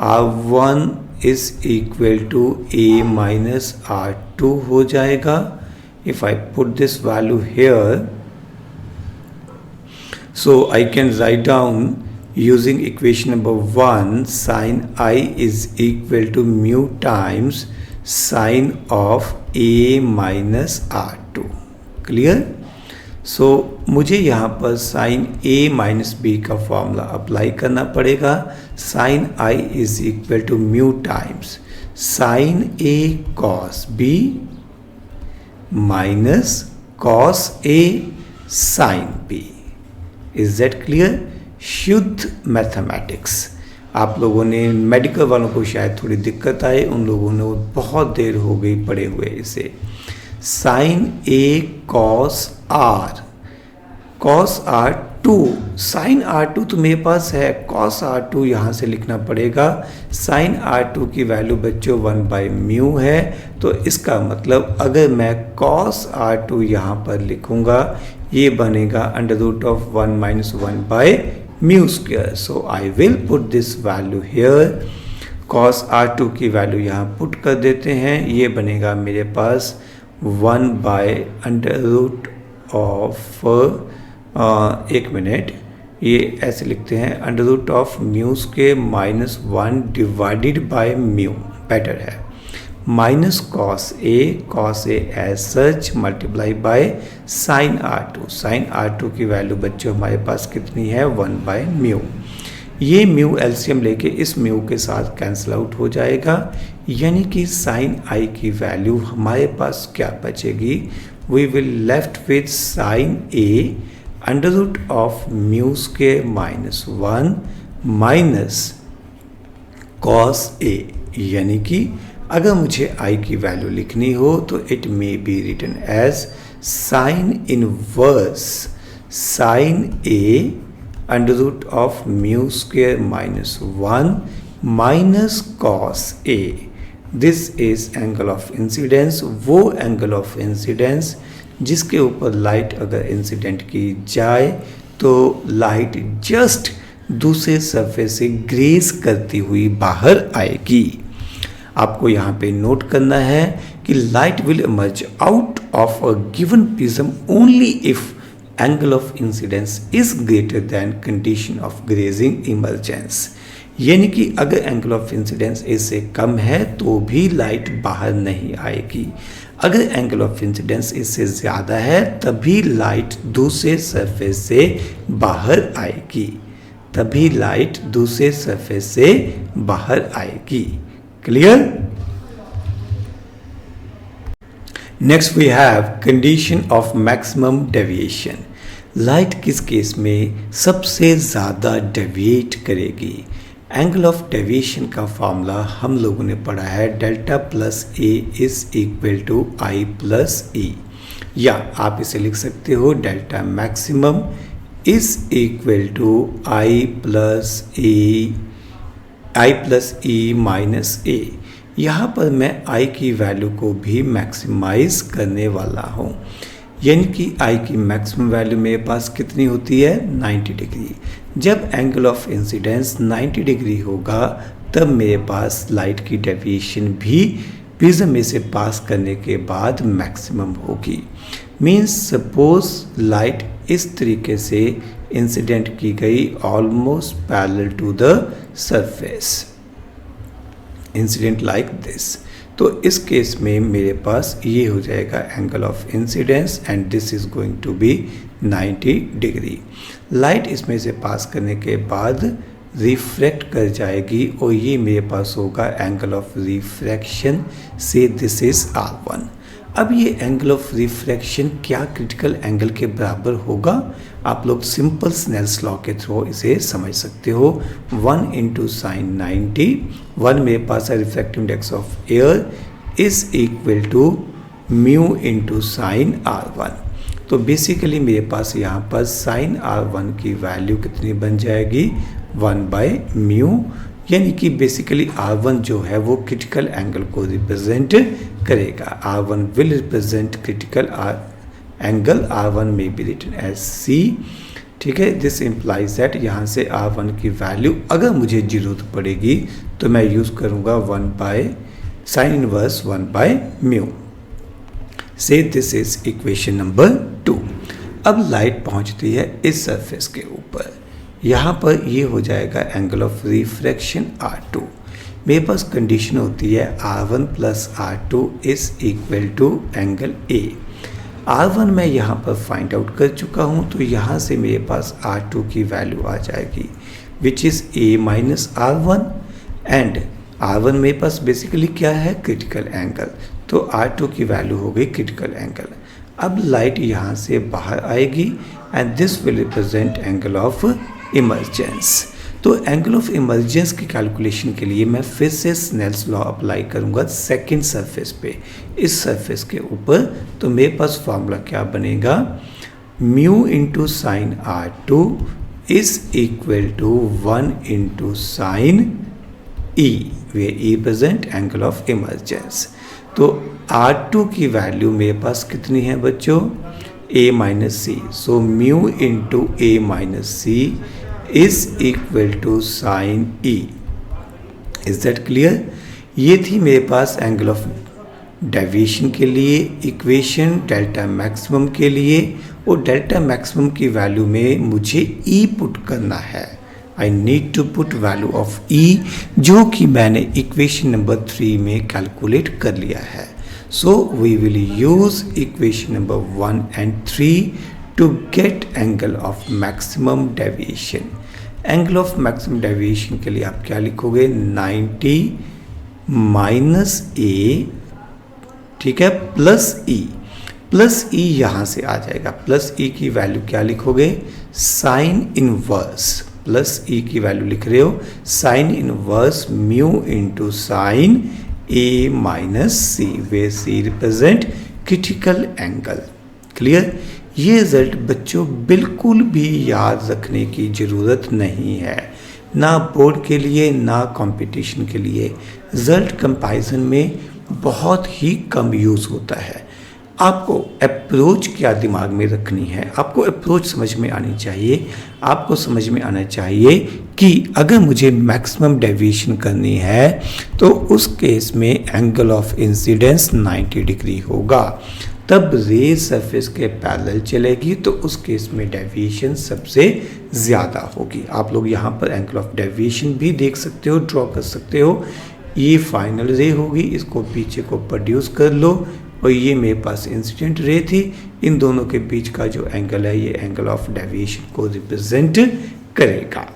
R1 is equal to A minus R2 हो जाएगा। If I put this value here, so I can write down using equation number 1 sin I is equal to mu times sin of A minus R2। Clear? So मुझे यहाँ पर sin A minus B का formula apply करना पड़ेगा। sin I is equal to mu times sin A cos B minus cos A sin B। Is that clear? शुद्ध mathematics. आप लोगों ने, मेडिकल वालों को शायद थोड़ी दिक्कत आए, उन लोगों ने बहुत देर हो गई पढ़े हुए इसे। Sine A cos R, cos R2, sine R2 तो मेरे पास है, कॉस R2 यहाँ से लिखना पड़ेगा। साइन R2 की वैल्यू बच्चों 1/μ है, तो इसका मतलब अगर मैं कॉस R2 यहाँ पर लिखूँगा, ये बनेगा √1 - 1/μ। Mu square. So I will put this value here. cos R2 की वैल्यू यहाँ पुट कर देते हैं. ये बनेगा मेरे पास 1/√ऑफ एक मिनट, ये ऐसे लिखते हैं √ऑफ mu square -1 divided by mu, better है, minus cos A as such multiply by sine R2. Sine R2 की वैल्यू बच्चों हमारे पास कितनी है 1/म्यू. ये म्यू एलसीएम लेके इस म्यू के साथ कैंसिल आउट हो जाएगा, यानी कि साइन आई की वैल्यू हमारे पास क्या बचेगी, we will left with sine A √of mu square -1 minus cos A. यानी कि अगर मुझे आई की वैल्यू लिखनी हो तो it may be written as sine inverse sine A √of mu square -1 minus cos A. This is angle of incidence, वो angle of incidence जिसके ऊपर लाइट अगर इंसिडेंट की जाए तो लाइट जस्ट दूसरे सरफेस से ग्रेस करती हुई बाहर आएगी. आपको यहाँ पे नोट करना है कि light will emerge out of a given prism only if angle of incidence is greater than condition of grazing emergence. यानी कि अगर एंगल ऑफ इंसिडेंस इससे कम है तो भी लाइट बाहर नहीं आएगी. अगर एंगल ऑफ इंसिडेंस इससे ज़्यादा है तभी लाइट दूसरे सरफेस से बाहर आएगी, तभी लाइट दूसरे सरफेस से बाहर आएगी. Clear? Next we have condition of maximum deviation. Light किस केस में सबसे ज़्यादा डेविएट करेगी? एंगल ऑफ डेविएशन का फॉर्मूला हम लोगों ने पढ़ा है delta plus A is equal to I plus E, या आप इसे लिख सकते हो delta maximum is equal to I plus E minus A. यहाँ पर मैं आई की वैल्यू को भी मैक्सिमाइज करने वाला हूँ, यानी कि आई की मैक्सिमम वैल्यू मेरे पास कितनी होती है 90 डिग्री. जब एंगल ऑफ इंसिडेंस 90 डिग्री होगा तब मेरे पास लाइट की डेविएशन भी प्रिज्म में से पास करने के बाद मैक्सिमम होगी. मीन्स सपोज लाइट इस तरीके से इंसिडेंट की गई almost parallel to the surface, incident like this. तो इस केस में मेरे पास ये हो जाएगा angle of incidence and this is going to be 90 degree. Light इसमें से पास करने के बाद रिफ्रैक्ट कर जाएगी और ये मेरे पास होगा एंगल ऑफ रिफ्रैक्शन से दिस इज R1. अब ये एंगल ऑफ रिफ्रैक्शन क्या क्रिटिकल एंगल के बराबर होगा? आप लोग सिंपल स्नेल्स लॉ के थ्रू इसे समझ सकते हो. 1 इंटू साइन 90, 1 मेरे पास है refractive index of air is equal to mu into sine R1. तो बेसिकली मेरे पास यहाँ पर साइन R1 की वैल्यू कितनी बन जाएगी 1/म्यू, यानी कि बेसिकली R1 जो है वो क्रिटिकल एंगल को रिप्रेजेंट करेगा. R1 will represent critical angle, R1 में बी रिटन एज C. ठीक है, दिस इम्प्लाइज दैट यहाँ से R1 की वैल्यू अगर मुझे जरूरत पड़ेगी तो मैं यूज़ करूँगा 1/साइन इनवर्स 1/म्यू. से दिस इज इक्वेशन नंबर 2. अब लाइट पहुँचती है इस सरफेस के ऊपर, यहाँ पर ये हो जाएगा एंगल ऑफ रिफ्रैक्शन R2. मेरे पास कंडीशन होती है R1 plus R2 is equal to angle A. R1 मैं यहाँ पर फाइंड आउट कर चुका हूँ, तो यहाँ से मेरे पास R2 की वैल्यू आ जाएगी which is A minus R1 and R1 मेरे पास बेसिकली क्या है क्रिटिकल एंगल, तो R2 की वैल्यू हो गई क्रिटिकल एंगल. अब लाइट यहाँ से बाहर आएगी and this will represent angle of emergence. तो एंगल ऑफ इमर्जेंस की कैलकुलेशन के लिए मैं फिर से स्नेल्स लॉ अप्लाई करूँगा सेकंड सरफेस पे, इस सरफेस के ऊपर. तो मेरे पास फॉर्मूला क्या बनेगा, mu into sine R2 is equal to 1 into sine E, where E represent angle of emergence. तो R2 की वैल्यू मेरे पास कितनी है बच्चों A minus C. So mu into A minus C is equal to sine E. Is that clear? ये थी मेरे पास एंगल ऑफ डेविएशन के लिए इक्वेशन डेल्टा मैक्सिमम के लिए, और डेल्टा मैक्सिमम की वैल्यू में मुझे ई पुट करना है। I need to put value of E, जो कि मैंने इक्वेशन नंबर 3 में कैलकुलेट कर लिया है। So we will use equation number 1 and 3 to get angle of maximum deviation. Angle of maximum deviation के लिए आप क्या लिखोगे? 90 माइनस ए, ठीक है, प्लस ई। प्लस ई यहाँ से आ जाएगा। प्लस ई की वैल्यू क्या लिखोगे? Sine inverse. प्लस ई की वैल्यू लिख रहे हो sine inverse mu into sine A minus C, वे C represent critical angle. Clear? ये रिजल्ट बच्चों बिल्कुल भी याद रखने की ज़रूरत नहीं है, ना बोर्ड के लिए ना कंपटीशन के लिए। रिजल्ट कंपैरिजन में बहुत ही कम यूज़ होता है। आपको अप्रोच क्या दिमाग में रखनी है, आपको अप्रोच समझ में आनी चाहिए। आपको समझ में आना चाहिए कि अगर मुझे मैक्सिमम डेविएशन करनी है तो उस केस में एंगल ऑफ इंसिडेंस 90 डिग्री होगा, तब रे सरफेस के पैरेलल चलेगी, तो उस केस में डेविएशन सबसे ज़्यादा होगी। आप लोग यहाँ पर एंगल ऑफ डेविएशन भी देख सकते हो, ड्रॉ कर सकते हो। ये फाइनल रे होगी, इसको पीछे को प्रोड्यूस कर लो, और ये मेरे पास इंसिडेंट रे थी। इन दोनों के बीच का जो एंगल है ये एंगल ऑफ डेविएशन को रिप्रेजेंट करेगा।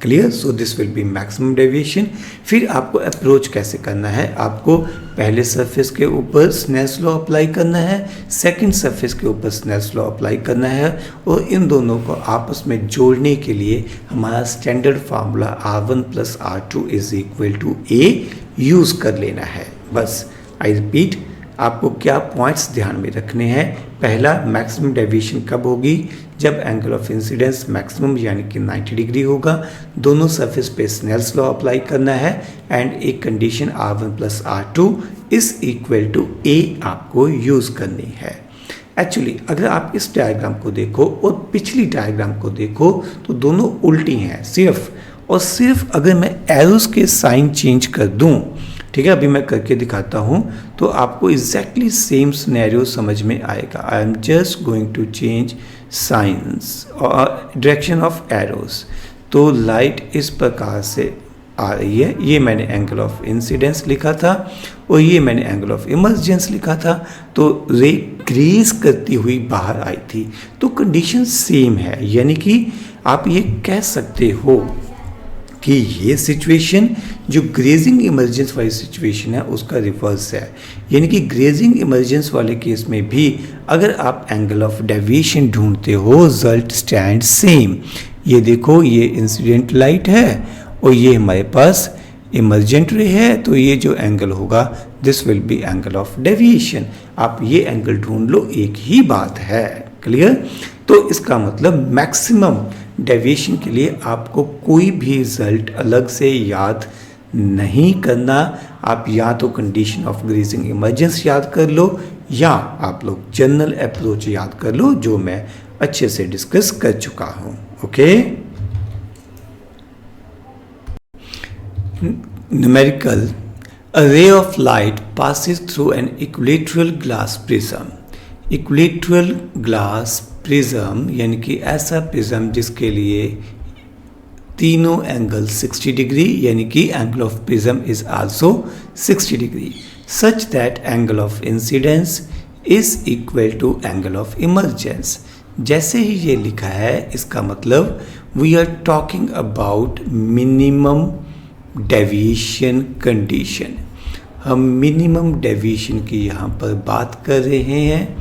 Clear? So this will B maximum deviation. फिर आपको अप्रोच कैसे करना है? आपको पहले सरफेस के ऊपर स्नेल्स लॉ अप्लाई करना है, सेकंड सरफेस के ऊपर स्नेल्स लॉ अप्लाई करना है, और इन दोनों को आपस में जोड़ने के लिए हमारा standard formula R1 + R2 is equal to A use कर लेना है। बस आई रिपीट, आपको क्या पॉइंट्स ध्यान में रखने हैं? पहला, मैक्सिमम डेविएशन कब होगी? जब एंगल ऑफ इंसिडेंस मैक्सिमम यानी कि 90 डिग्री होगा। दोनों सरफेस पे स्नेल्स लॉ अप्लाई करना है, एंड एक condition R1 + R2 is equal to A आपको यूज़ करनी है। एक्चुअली अगर आप इस डायग्राम को देखो और पिछली डायग्राम को देखो तो दोनों उल्टी हैं। सिर्फ और सिर्फ अगर मैं एरोस के साइन चेंज कर दूं, ठीक है, अभी मैं करके दिखाता हूँ, तो आपको एग्जैक्टली सेम सिनेरियो समझ में आएगा। I am just going to change signs और डायरेक्शन ऑफ एरोस। तो लाइट इस प्रकार से आ रही है, ये मैंने एंगल ऑफ इंसिडेंस लिखा था और ये मैंने एंगल ऑफ इमर्जेंस लिखा था। तो रे ग्रेज करती हुई बाहर आई थी, तो कंडीशन सेम है, यानी कि आप ये कह सकते हो कि ये सिचुएशन जो ग्रेजिंग इमरजेंस वाली सिचुएशन है उसका रिवर्स है। यानी कि ग्रेजिंग इमरजेंस वाले केस में भी अगर आप एंगल ऑफ डेविएशन ढूंढते हो, रिजल्ट स्टैंड सेम। ये देखो, ये इंसिडेंट लाइट है और ये हमारे पास इमरजेंट रे है, तो ये जो एंगल होगा this will B angle of deviation. आप ये एंगल ढूंढ लो, एक ही बात है। क्लियर? तो इसका मतलब मैक्सिमम डेविएशन के लिए आपको कोई भी रिजल्ट अलग से याद नहीं करना। आप या तो कंडीशन ऑफ ग्रेजिंग इमरजेंस याद कर लो, या आप लोग जनरल अप्रोच याद कर लो, जो मैं अच्छे से डिस्कस कर चुका हूँ। Okay, numerical, a ray of light passes through an equilateral glass prism. Equilateral glass prism यानी कि ऐसा प्रिज्म जिसके लिए तीनों एंगल 60 डिग्री, यानी कि angle of prism is also 60 degree, such that angle of incidence is equal to angle of emergence. जैसे ही ये लिखा है, इसका मतलब we are talking about minimum deviation condition. हम मिनिमम डेविएशन की यहाँ पर बात कर रहे हैं।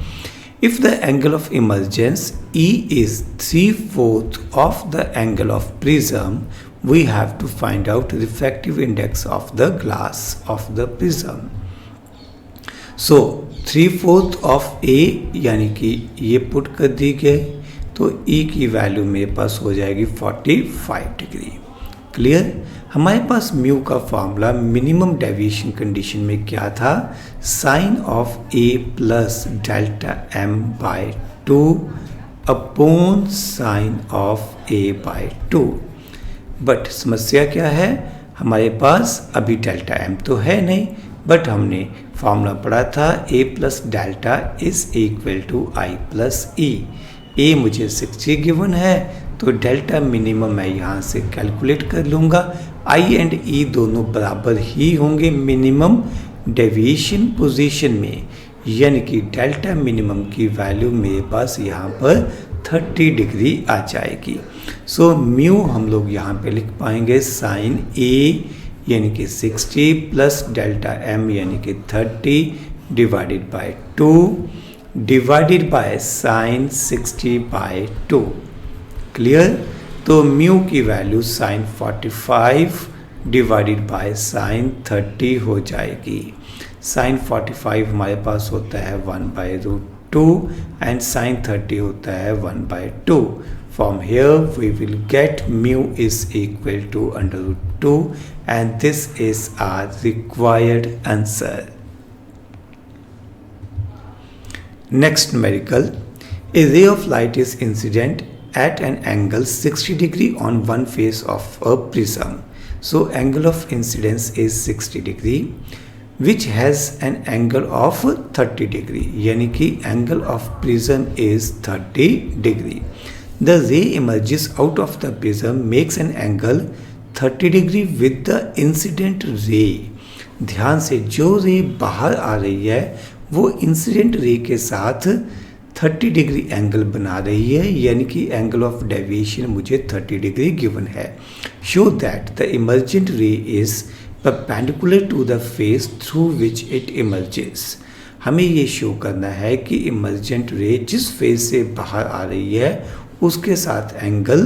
If the angle of emergence E is 3/4 of the angle of prism, we have to find out refractive index of the glass of the prism. So 3/4 of A यानी कि ये पुट कर दी गई, तो E की वैल्यू मेरे पास हो जाएगी 45 डिग्री। क्लियर? हमारे पास म्यू का फॉर्मूला मिनिमम डेविएशन कंडीशन में क्या था? Sine of A + delta m/2 upon sine of a/2। But समस्या क्या है, हमारे पास अभी डेल्टा m तो है नहीं, बट हमने फॉर्मूला पढ़ा था a plus delta is equal to i plus e। a मुझे 60 गिवन है, तो डेल्टा मिनिमम मैं यहाँ से कैलकुलेट कर लूँगा। i एंड e दोनों बराबर ही होंगे मिनिमम डेविएशन पोजीशन में, यानी कि डेल्टा मिनिमम की वैल्यू मेरे पास यहाँ पर 30 डिग्री आ जाएगी। सो म्यू हम लोग यहाँ पे लिख पाएंगे साइन a यानी कि 60 प्लस डेल्टा m यानी कि 30 divided by 2 divided by sine 60/2। Clear? तो म्यू की value sine 45 divided by sine 30 हो जाएगी। साइन 45 हमारे पास होता है 1/√2 एंड साइन 30 होता है 1/2। From here we will get mu is equal to √2 and this is our required answer. Next numerical, a ray of light is incident at an angle 60 degree on one face of a prism. So angle of incidence is 60 degree which has an angle of 30 degree, यानी कि angle of prism is 30 degree. The ray emerges out of the prism makes an angle 30 degree with the incident ray. ध्यान से, जो रे बाहर आ रही है वो इंसिडेंट रे के साथ 30 डिग्री एंगल बना रही है, यानी कि एंगल ऑफ डेविएशन मुझे 30 डिग्री गिवन है। Show that the emergent ray is perpendicular to the face through which it emerges. हमें ये शो करना है कि इमर्जेंट रे जिस फेस से बाहर आ रही है उसके साथ एंगल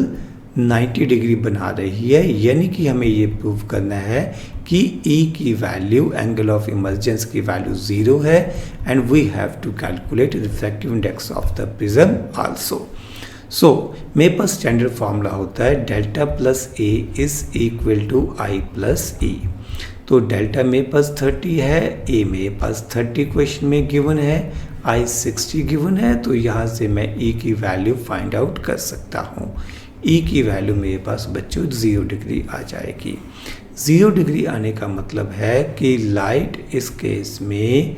90 डिग्री बना रही है, यानी कि हमें ये प्रूव करना है कि E की वैल्यू, एंगल ऑफ इमर्जेंस की वैल्यू 0 है and we have to calculate refractive index of the prism also. So मेरे पास स्टैंडर्ड फॉर्मूला होता है delta plus A is equal to I plus E. तो डेल्टा मेरे पास 30 है, ए मेरे पास 30 क्वेश्चन में गिवन है, आई 60 गिवन है, तो यहाँ से मैं ई की वैल्यू फाइंड आउट कर सकता हूँ। ई की वैल्यू मेरे पास बच्चों 0 डिग्री आ जाएगी। 0 डिग्री आने का मतलब है कि लाइट इस केस में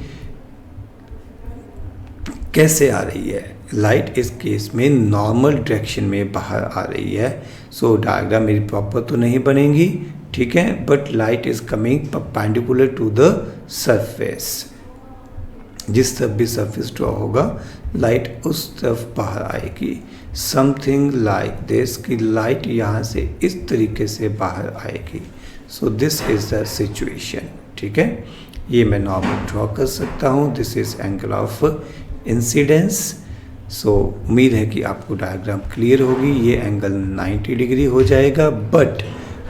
कैसे आ रही है, लाइट इस केस में नॉर्मल डायरेक्शन में बाहर आ रही है। सो डायग्राम मेरी प्रॉपर तो नहीं बनेगी, ठीक है, but light is coming perpendicular to the surface. जिस तरफ भी सरफेस ड्रॉ होगा लाइट उस तरफ बाहर आएगी। समथिंग लाइक दिस कि लाइट यहाँ से इस तरीके से बाहर आएगी। So this is the situation, ठीक है। ये मैं नॉर्मल ड्रॉ कर सकता हूँ। This is angle of incidence. So उम्मीद है कि आपको डायग्राम क्लियर होगी। ये एंगल 90 डिग्री हो जाएगा, बट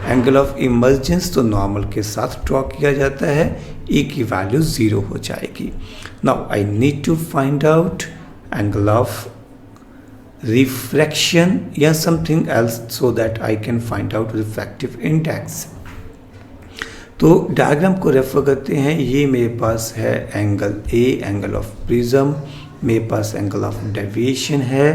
एंगल ऑफ इमर्जेंस तो नॉर्मल के साथ ड्रॉ किया जाता है। ई की वैल्यू 0 हो जाएगी। Now I need to find out angle of refraction या something else so that I can find out refractive index. तो डायग्राम को रेफर करते हैं। ये मेरे पास है angle A, angle of prism, मेरे पास एंगल ऑफ डेविएशन है।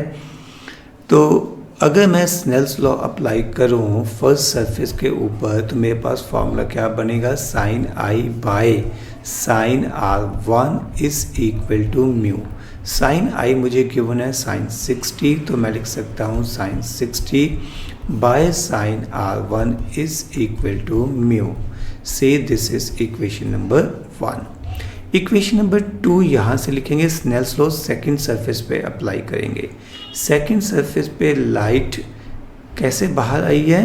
तो अगर मैं स्नेल्स लॉ अप्लाई करूँ फर्स्ट सरफेस के ऊपर, तो मेरे पास फॉर्मूला क्या बनेगा, sine I by sine R1 is equal to mu. Sign आई मुझे गिवन है साइन 60, तो मैं लिख सकता हूँ sine 60 by sine R1 is equal to mu. से this is equation number 1। Equation number 2 यहाँ से लिखेंगे, स्नेल्स लॉ सेकंड सरफेस पे अप्लाई करेंगे। सेकंड सरफेस पे लाइट कैसे बाहर आई है,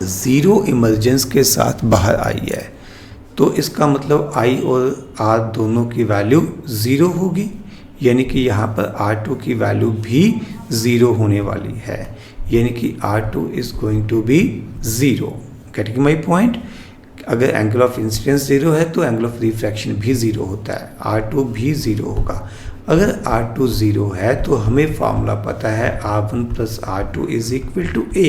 0 इमर्जेंस के साथ बाहर आई है। तो इसका मतलब I और R दोनों की वैल्यू 0 होगी, यानी कि यहाँ पर R2 की वैल्यू भी 0 होने वाली है, यानी कि R2 is going to be 0। Getting my point. अगर एंगल ऑफ इंसिडेंस 0 है तो एंगल ऑफ रिफ्रैक्शन भी 0 होता है, R2 भी 0 होगा। अगर R2 0 है तो हमें फॉर्मूला पता है R1 plus R2 is equal to A।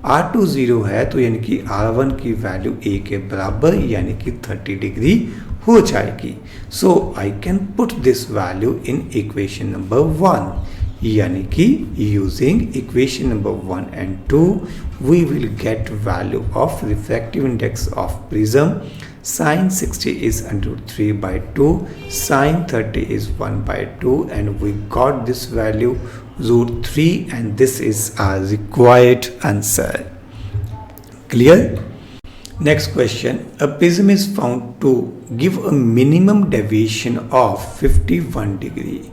R2 0 है तो यानी कि R1 की वैल्यू A के बराबर यानी कि 30 डिग्री हो जाएगी। So I can put this value in equation number 1। यानी कि using equation number 1 and 2 we will get value of refractive index of prism. Sin 60 is under 3 by 2, sin 30 is 1 by 2, and we got this value root 3, and this is our required answer. Clear? Next question. A prism is found to give a minimum deviation of 51 degree.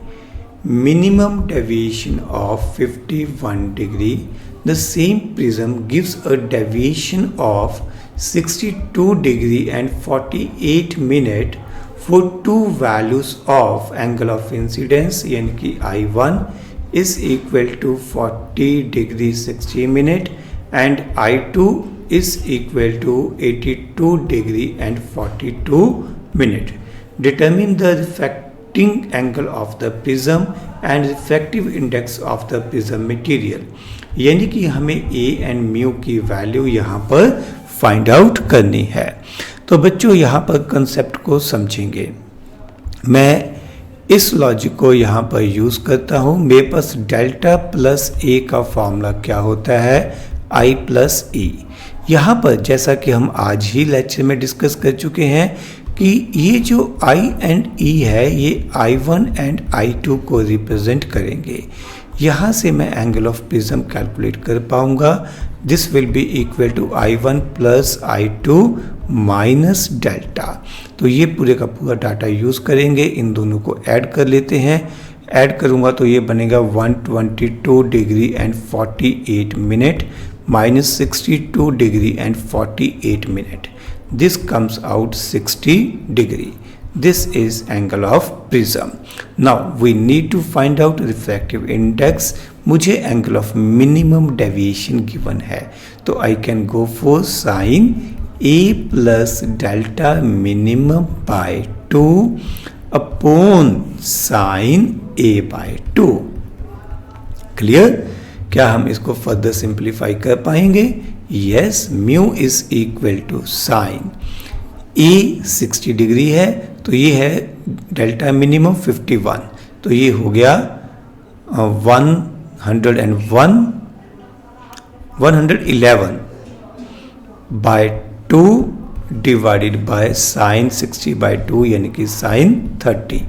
Minimum deviation of 51 degree. The same prism gives a deviation of 62 degree and 48 minute for two values of angle of incidence, यानी कि I1 is equal to 40 degree 60 minute and I2 is equal to 82 degree and 42 minute. Determine the refracting angle of the prism and refractive index of the prism material. यानी कि हमें a and mu की value यहाँ पर find out करनी है। तो बच्चों यहाँ पर कंसेप्ट को समझेंगे। मैं इस लॉजिक को यहाँ पर यूज़ करता हूँ। मेरे पास डेल्टा प्लस ए का फॉर्मूला क्या होता है, I प्लस ई। यहाँ पर जैसा कि हम आज ही लेक्चर में डिस्कस कर चुके हैं कि ये जो I एंड E है ये I1 एंड I2 को रिप्रेजेंट करेंगे। यहाँ से मैं एंगल ऑफ प्रिज्म कैलकुलेट कर पाऊंगा। This will be equal to I1 plus I2 minus delta. तो ये पूरे का पूरा डाटा यूज़ करेंगे, इन दोनों को ऐड कर लेते हैं। ऐड करूँगा तो ये बनेगा 122 degree and 48 minute minus 62 degree and 48 minute. This comes out 60 degree. This is angle of prism. Now we need to find out refractive index. मुझे angle of minimum deviation given है, तो I can go for sin A plus delta minimum by 2 upon sin A by 2. Clear? क्या हम इसको further simplify कर पाएंगे? Yes, mu is equal to sine A 60 degree है, तो ये है डेल्टा मिनिमम 51, तो ये हो गया 111 by 2 divided by sine 60 by 2 यानी कि साइन 30।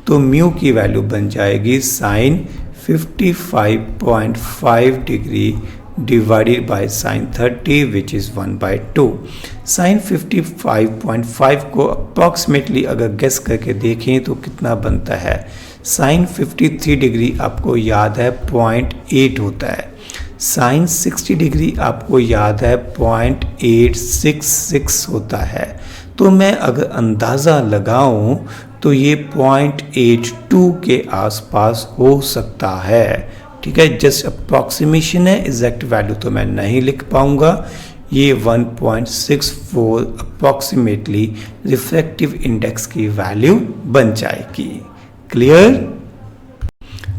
तो म्यू की वैल्यू बन जाएगी sine 55.5 degree divided by sine 30 which is 1 by 2। Sine 55.5 को अप्रॉक्सीमेटली अगर गेस करके देखें तो कितना बनता है? साइन 53 डिग्री आपको याद है 0.8 होता है। साइन 60 डिग्री आपको याद है 0.866 होता है। तो मैं अगर अंदाज़ा लगाऊं तो ये 0.82 के आसपास हो सकता है। ठीक है, जस्ट अप्रॉक्सीमेशन है, एग्जैक्ट वैल्यू तो मैं नहीं लिख पाऊंगा। ये 1.64 अप्रॉक्सीमेटली रिफ्रैक्टिव इंडेक्स की वैल्यू बन जाएगी। Clear?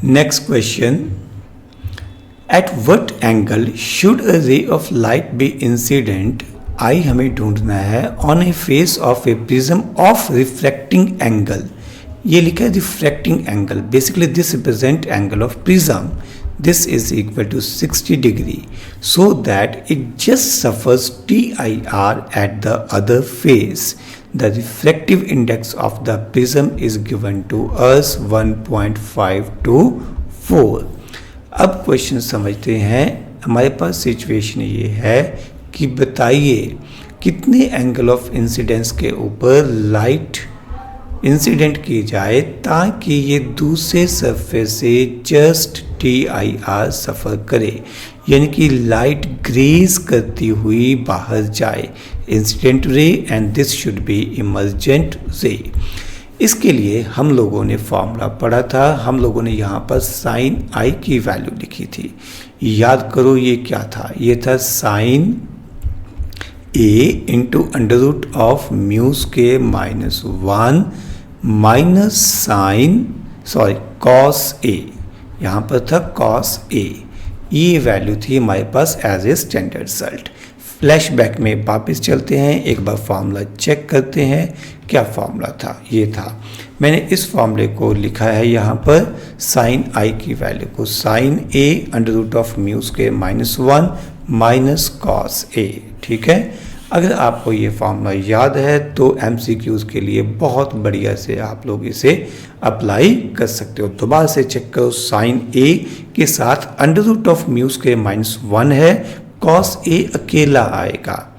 Next question, at what angle should a ray of light be incident? I हमें ढूंढना है on a face of a prism of refracting angle. ये लिखा है refracting angle, basically this represent angle of prism. This is equal to 60 degree so that it just suffers TIR at the other face. The refractive index of the prism is given to us 1.524। अब question समझते हैं। हमारे पास situation ये है कि बताइए कितने angle of incidence के ऊपर लाइट इंसिडेंट की जाए ताकि ये दूसरे सरफेस से जस्ट TIR सफ़र करे, यानी कि लाइट ग्रेज करती हुई बाहर जाए। Incident ray and this should be emergent रे। इसके लिए हम लोगों ने फॉर्मूला पढ़ा था। हम लोगों ने यहाँ पर साइन आई की वैल्यू लिखी थी। याद करो ये क्या था? ये था sine A into under root of mu square minus 1 minus sine cos A. यहाँ पर था कॉस ए। ये वैल्यू थी हमारे पास as a standard result. Flashback में वापस चलते हैं, एक बार फार्मूला चेक करते हैं क्या फार्मूला था। ये था, मैंने इस फार्मूले को लिखा है यहाँ पर साइन आई की वैल्यू को sine A under root of mu square minus 1 minus cos A. ठीक है, अगर आपको ये फार्मूला याद है तो एमसीक्यूज के लिए बहुत बढ़िया से आप लोग इसे अप्लाई कर सकते हो। दोबारा से चेक करो, साइन ए के साथ under root of mu square minus 1 है, कॉस ए अकेला आएगा।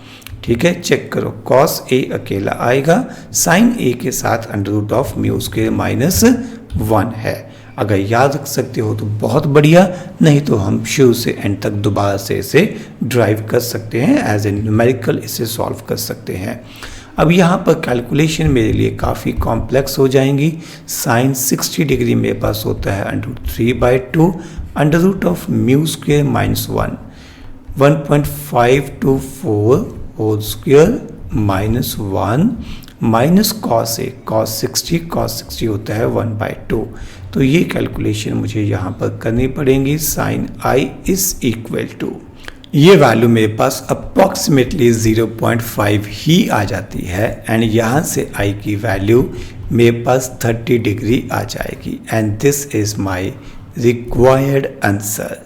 ठीक है, चेक करो, कॉस ए अकेला आएगा, साइन ए के साथ under root of mu square minus 1 है। अगर याद रख सकते हो तो बहुत बढ़िया, नहीं तो हम शुरू से एंड तक दोबारा से इसे ड्राइव कर सकते हैं, एज ए न्यूमेरिकल इसे सॉल्व कर सकते हैं। अब यहाँ पर कैलकुलेशन मेरे लिए काफ़ी कॉम्प्लेक्स हो जाएंगी। साइन 60 डिग्री मेरे पास होता है under root 3/2 under root of mu square minus 1 1.524 whole square minus 1 minus cos A, cos 60 होता है 1/2। तो ये कैलकुलेशन मुझे यहाँ पर करनी पड़ेंगी। Sine I is equal to, ये वैल्यू मेरे पास अप्रॉक्सीमेटली 0.5 ही आ जाती है, एंड यहाँ से आई की वैल्यू मेरे पास 30 डिग्री आ जाएगी, and this is my required answer.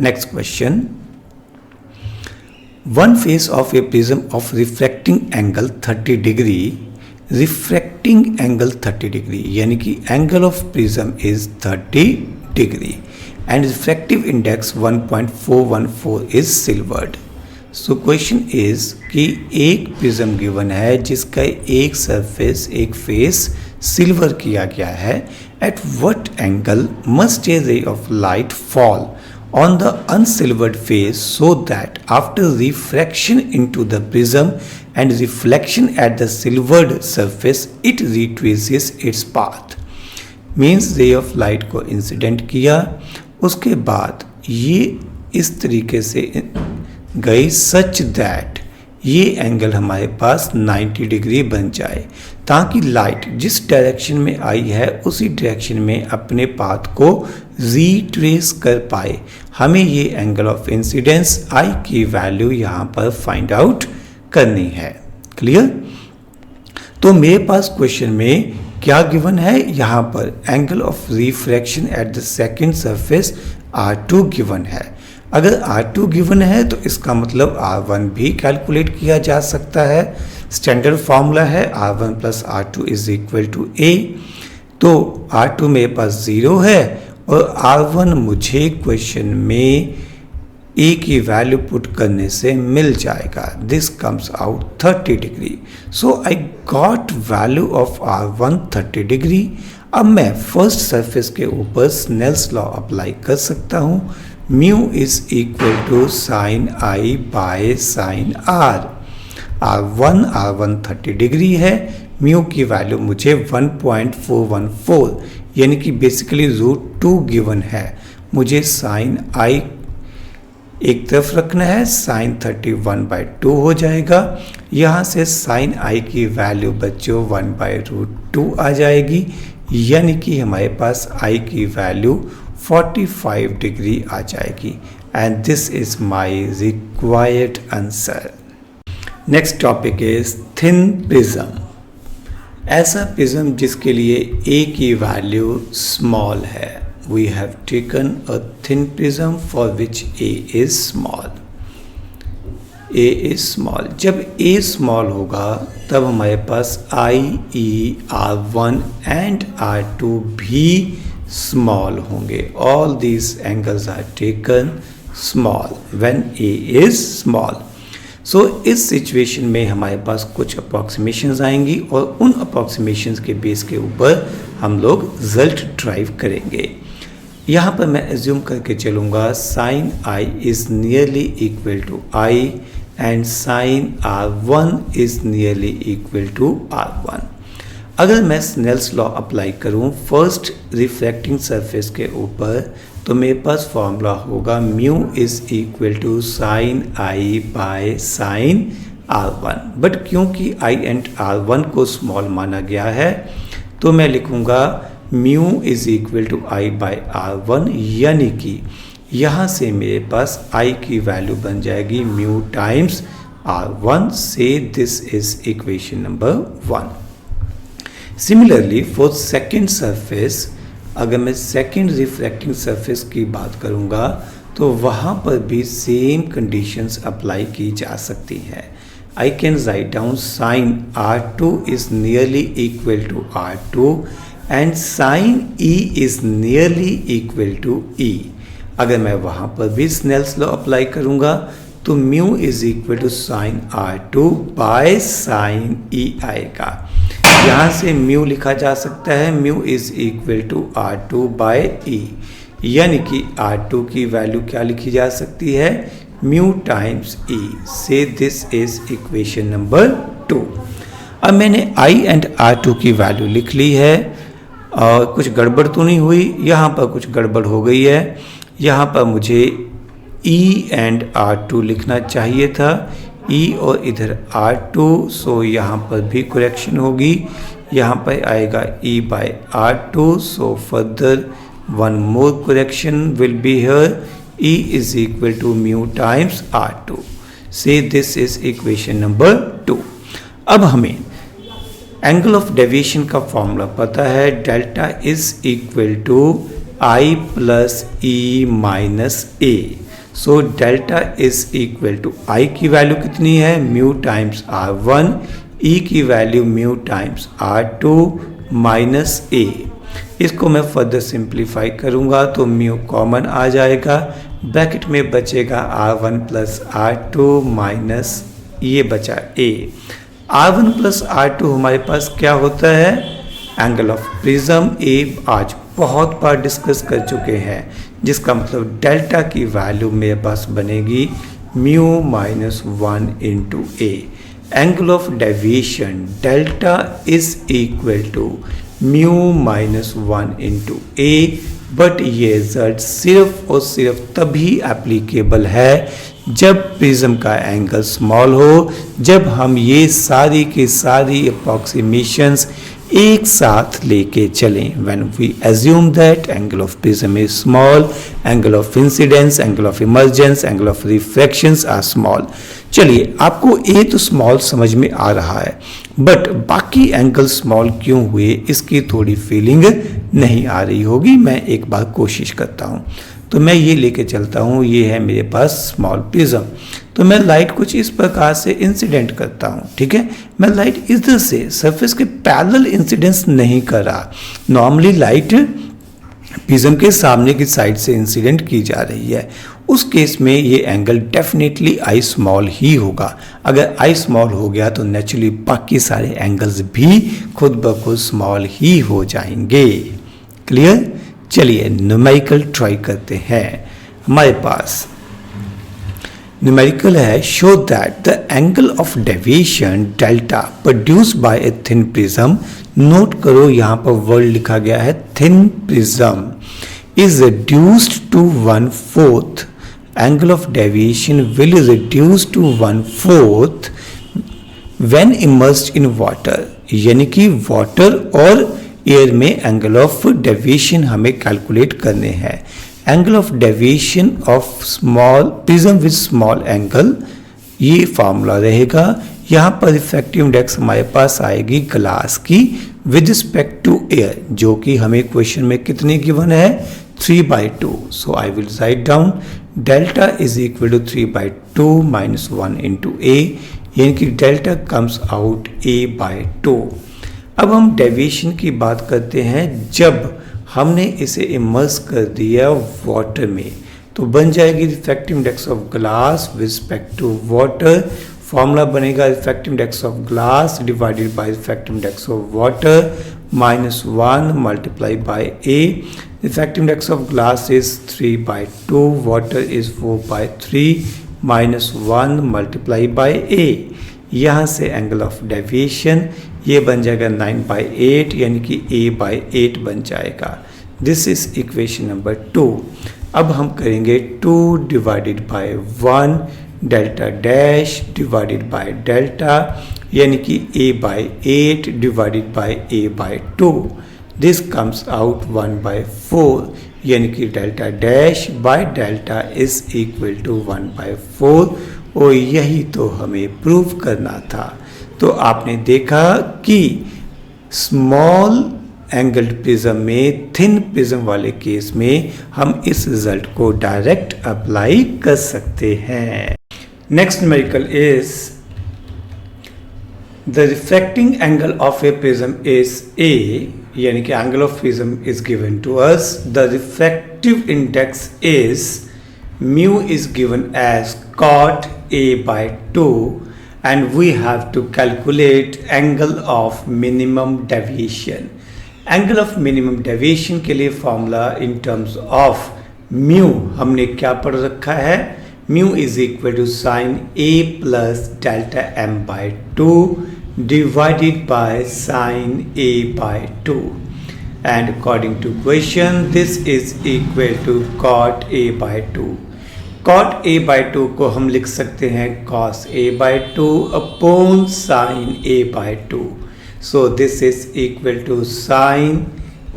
Next question, one face of a prism of refracting angle 30 degree, refracting angle 30 degree यानी कि angle of prism is 30 degree and refractive index 1.414 is silvered. So question is कि एक prism given है जिसका एक surface एक face silver किया गया है। एट व्हाट एंगल मस्ट ए रे of light fall on the unsilvered face so that after refraction into the prism and reflection at the silvered surface it retraces its path। Means ray of light को incident किया, उसके बाद ये इस तरीके से गई सच दैट ये एंगल हमारे पास 90 डिग्री बन जाए, ताकि लाइट जिस डायरेक्शन में आई है उसी डायरेक्शन में अपने पाथ को रीट्रेस कर पाए। हमें ये एंगल ऑफ इंसिडेंस आई की वैल्यू यहाँ पर फाइंड आउट करनी है। क्लियर? तो मेरे पास क्वेश्चन में क्या गिवन है, यहाँ पर angle of refraction at the second surface R2 given है। अगर R2 गिवन है तो इसका मतलब R1 भी कैलकुलेट किया जा सकता है। स्टैंडर्ड फॉर्मूला है R1 plus R2 is equal to A। तो R2 मेरे पास 0 है और R1 मुझे क्वेश्चन में A की वैल्यू पुट करने से मिल जाएगा। This comes out 30 degree. So I got value of R1 30 degree. अब मैं फर्स्ट सरफेस के ऊपर स्नेल्स लॉ अप्लाई कर सकता हूँ। Mu is equal to sine I by sine R. R1 30 डिग्री है, म्यू की वैल्यू मुझे 1.414 यानी कि बेसिकली √2 गिवन है। मुझे साइन आई एक तरफ रखना है, साइन 31/2 हो जाएगा। यहाँ से साइन आई की वैल्यू बच्चों 1/√2 आ जाएगी, यानी कि हमारे पास आई की वैल्यू 45 डिग्री आ जाएगी, and this is my required answer. Next topic is thin prism. ऐसा प्रिज्म जिसके लिए ए की वैल्यू स्मॉल है। We have taken a thin prism for which A is small. A is small, जब A small होगा तब हमारे पास आई, ई, R1 and R2 भी स्मॉल होंगे। All these angles are taken small when A is small. So इस situation में हमारे पास कुछ अप्रॉक्सीमेशंस आएंगी और उन अप्रॉक्सीमेशंस के बेस के ऊपर हम लोग रिजल्ट ड्राइव करेंगे। यहाँ पर मैं एज्यूम करके चलूँगा sine I is nearly equal to I and sine R1 is nearly equal to R1। अगर मैं स्नेल्स लॉ अप्लाई करूँ फर्स्ट रिफ्लेक्टिंग सरफेस के ऊपर तो मेरे पास फॉर्मूला होगा mu is equal to sine I by sine R1। But क्योंकि आई एंड R1 को स्मॉल माना गया है तो मैं लिखूँगा mu is equal to I by R1, यानी कि यहाँ से मेरे पास I की वैल्यू बन जाएगी म्यू टाइम्स R1 से this is equation number 1। Similarly for second surface, अगर मैं सेकेंड रिफ्रैक्टिंग सरफेस की बात करूँगा तो वहाँ पर भी सेम कंडीशंस अप्लाई की जा सकती हैं। I can write down sin R2 is nearly equal to R2 and sin E is nearly equal to E। अगर मैं वहाँ पर भी स्नेल्स लॉ अप्लाई करूँगा तो mu is equal to sine R2 by sine E आएगा। यहाँ से म्यू लिखा जा सकता है mu is equal to R2 by E, यानी कि R2 की वैल्यू क्या लिखी जा सकती है, म्यू टाइम्स E से दिस इज इक्वेशन नंबर 2। अब मैंने I एंड R2 की वैल्यू लिख ली है और कुछ गड़बड़ तो नहीं हुई, यहाँ पर कुछ गड़बड़ हो गई है। यहाँ पर मुझे E एंड R2 लिखना चाहिए था, E और इधर R2, सो यहाँ पर भी करेक्शन होगी। यहाँ पर आएगा E by R2, so further one more correction will be here, E is equal to mu times R2 से दिस इज इक्वेशन नंबर 2। अब हमें एंगल ऑफ डेविएशन का फॉर्मूला पता है, delta is equal to I plus E minus A। So delta is equal to I की value कितनी है, mu times R1, E की value mu times R2 minus A। इसको मैं फर्दर सिंप्लीफाई करूंगा तो म्यू कॉमन आ जाएगा, ब्रैकेट में बचेगा R1 प्लस R2 माइनस ये बचा A। R1 प्लस R2 हमारे पास क्या होता है, एंगल ऑफ प्रिज्म A आज बहुत बार डिस्कस कर चुके हैं, जिसका मतलब डेल्टा की वैल्यू मेरे पास बनेगी mu minus 1 into A। Angle of deviation delta is equal to mu minus 1 into A, but ये रिजल्ट सिर्फ और सिर्फ तभी एप्लीकेबल है जब प्रिज्म का एंगल स्मॉल हो, जब हम ये सारी की सारी अप्रॉक्सीमेशंस एक साथ लेके चलें। When we assume that angle of prism is small, angle of incidence, angle of emergence, angle of refractions are small. चलिए, आपको ए तो स्मॉल समझ में आ रहा है, बट बाकी एंगल स्मॉल क्यों हुए इसकी थोड़ी फीलिंग नहीं आ रही होगी। मैं एक बार कोशिश करता हूँ, तो मैं ये लेके चलता हूँ, ये है मेरे पास स्मॉल प्रिज्म, तो मैं लाइट कुछ इस प्रकार से इंसिडेंट करता हूँ, ठीक है। मैं लाइट इधर से सरफेस के पैरेलल इंसिडेंस नहीं कर रहा, नॉर्मली लाइट प्रिज्म के सामने की साइड से इंसिडेंट की जा रही है। उस केस में ये एंगल डेफिनेटली आई स्मॉल ही होगा। अगर आई स्मॉल हो गया तो नेचुरली बाकी सारे एंगल्स भी खुद ब खुद स्मॉल ही हो जाएंगे। क्लियर? चलिए न्यूमेरिकल ट्राई करते हैं। हमारे पास न्यूमेरिकल है, show that the angle of deviation delta produced by a thin prism, note करो यहाँ पर वर्ड लिखा गया है thin prism, is reduced to 1/4, angle of deviation will reduce to 1/4 when immersed in water। यानी कि वाटर और एयर में एंगल ऑफ डेविएशन हमें कैलकुलेट करने हैं। Angle of deviation of small prism with small angle, ये फॉर्मूला रहेगा। यहाँ पर रिफ्रैक्टिव इंडेक्स हमारे पास आएगी ग्लास की विद रिस्पेक्ट टू एयर, जो कि हमें क्वेश्चन में कितने गिवन है, 3/2। So I will write down delta is equal to 3/2 minus 1 into A, यानी कि डेल्टा कम्स आउट A/2। अब हम डेविएशन की बात करते हैं, जब हमने इसे इमर्स कर दिया वाटर में तो बन जाएगी refractive index of glass with respect to water. Formula बनेगा refractive index of glass divided by refractive index of water minus 1 multiply by A। Refractive index of glass is 3/2, water is 4/3 minus 1 multiply by A। यहाँ से angle of deviation ये बन जाएगा 9/8, यानी कि A/8 बन जाएगा। This is equation number 2। अब हम करेंगे 2 divided by 1 delta dash divided by delta, यानी कि A/8 divided by A/2। This comes out 1/4, यानी कि delta dash by delta is equal to 1/4, और यही तो हमें प्रूव करना था। तो आपने देखा कि स्मॉल एंगल्ड प्रिज्म में, थिन प्रिज्म वाले केस में हम इस रिजल्ट को डायरेक्ट अप्लाई कर सकते हैं। Next numerical is the refracting angle of a prism is A, यानी कि angle of prism is given to us. The refractive index is mu is given as cot A/2 and we have to calculate angle of minimum deviation. Angle of minimum deviation के लिए formula in terms of mu हमने क्या पढ़ रखा है, mu is equal to sin A plus delta m/2 divided by sin A/2, and according to question this is equal to cot A/2. cot A/2 को हम लिख सकते हैं cos A/2 upon sin A/2. So this is equal to sin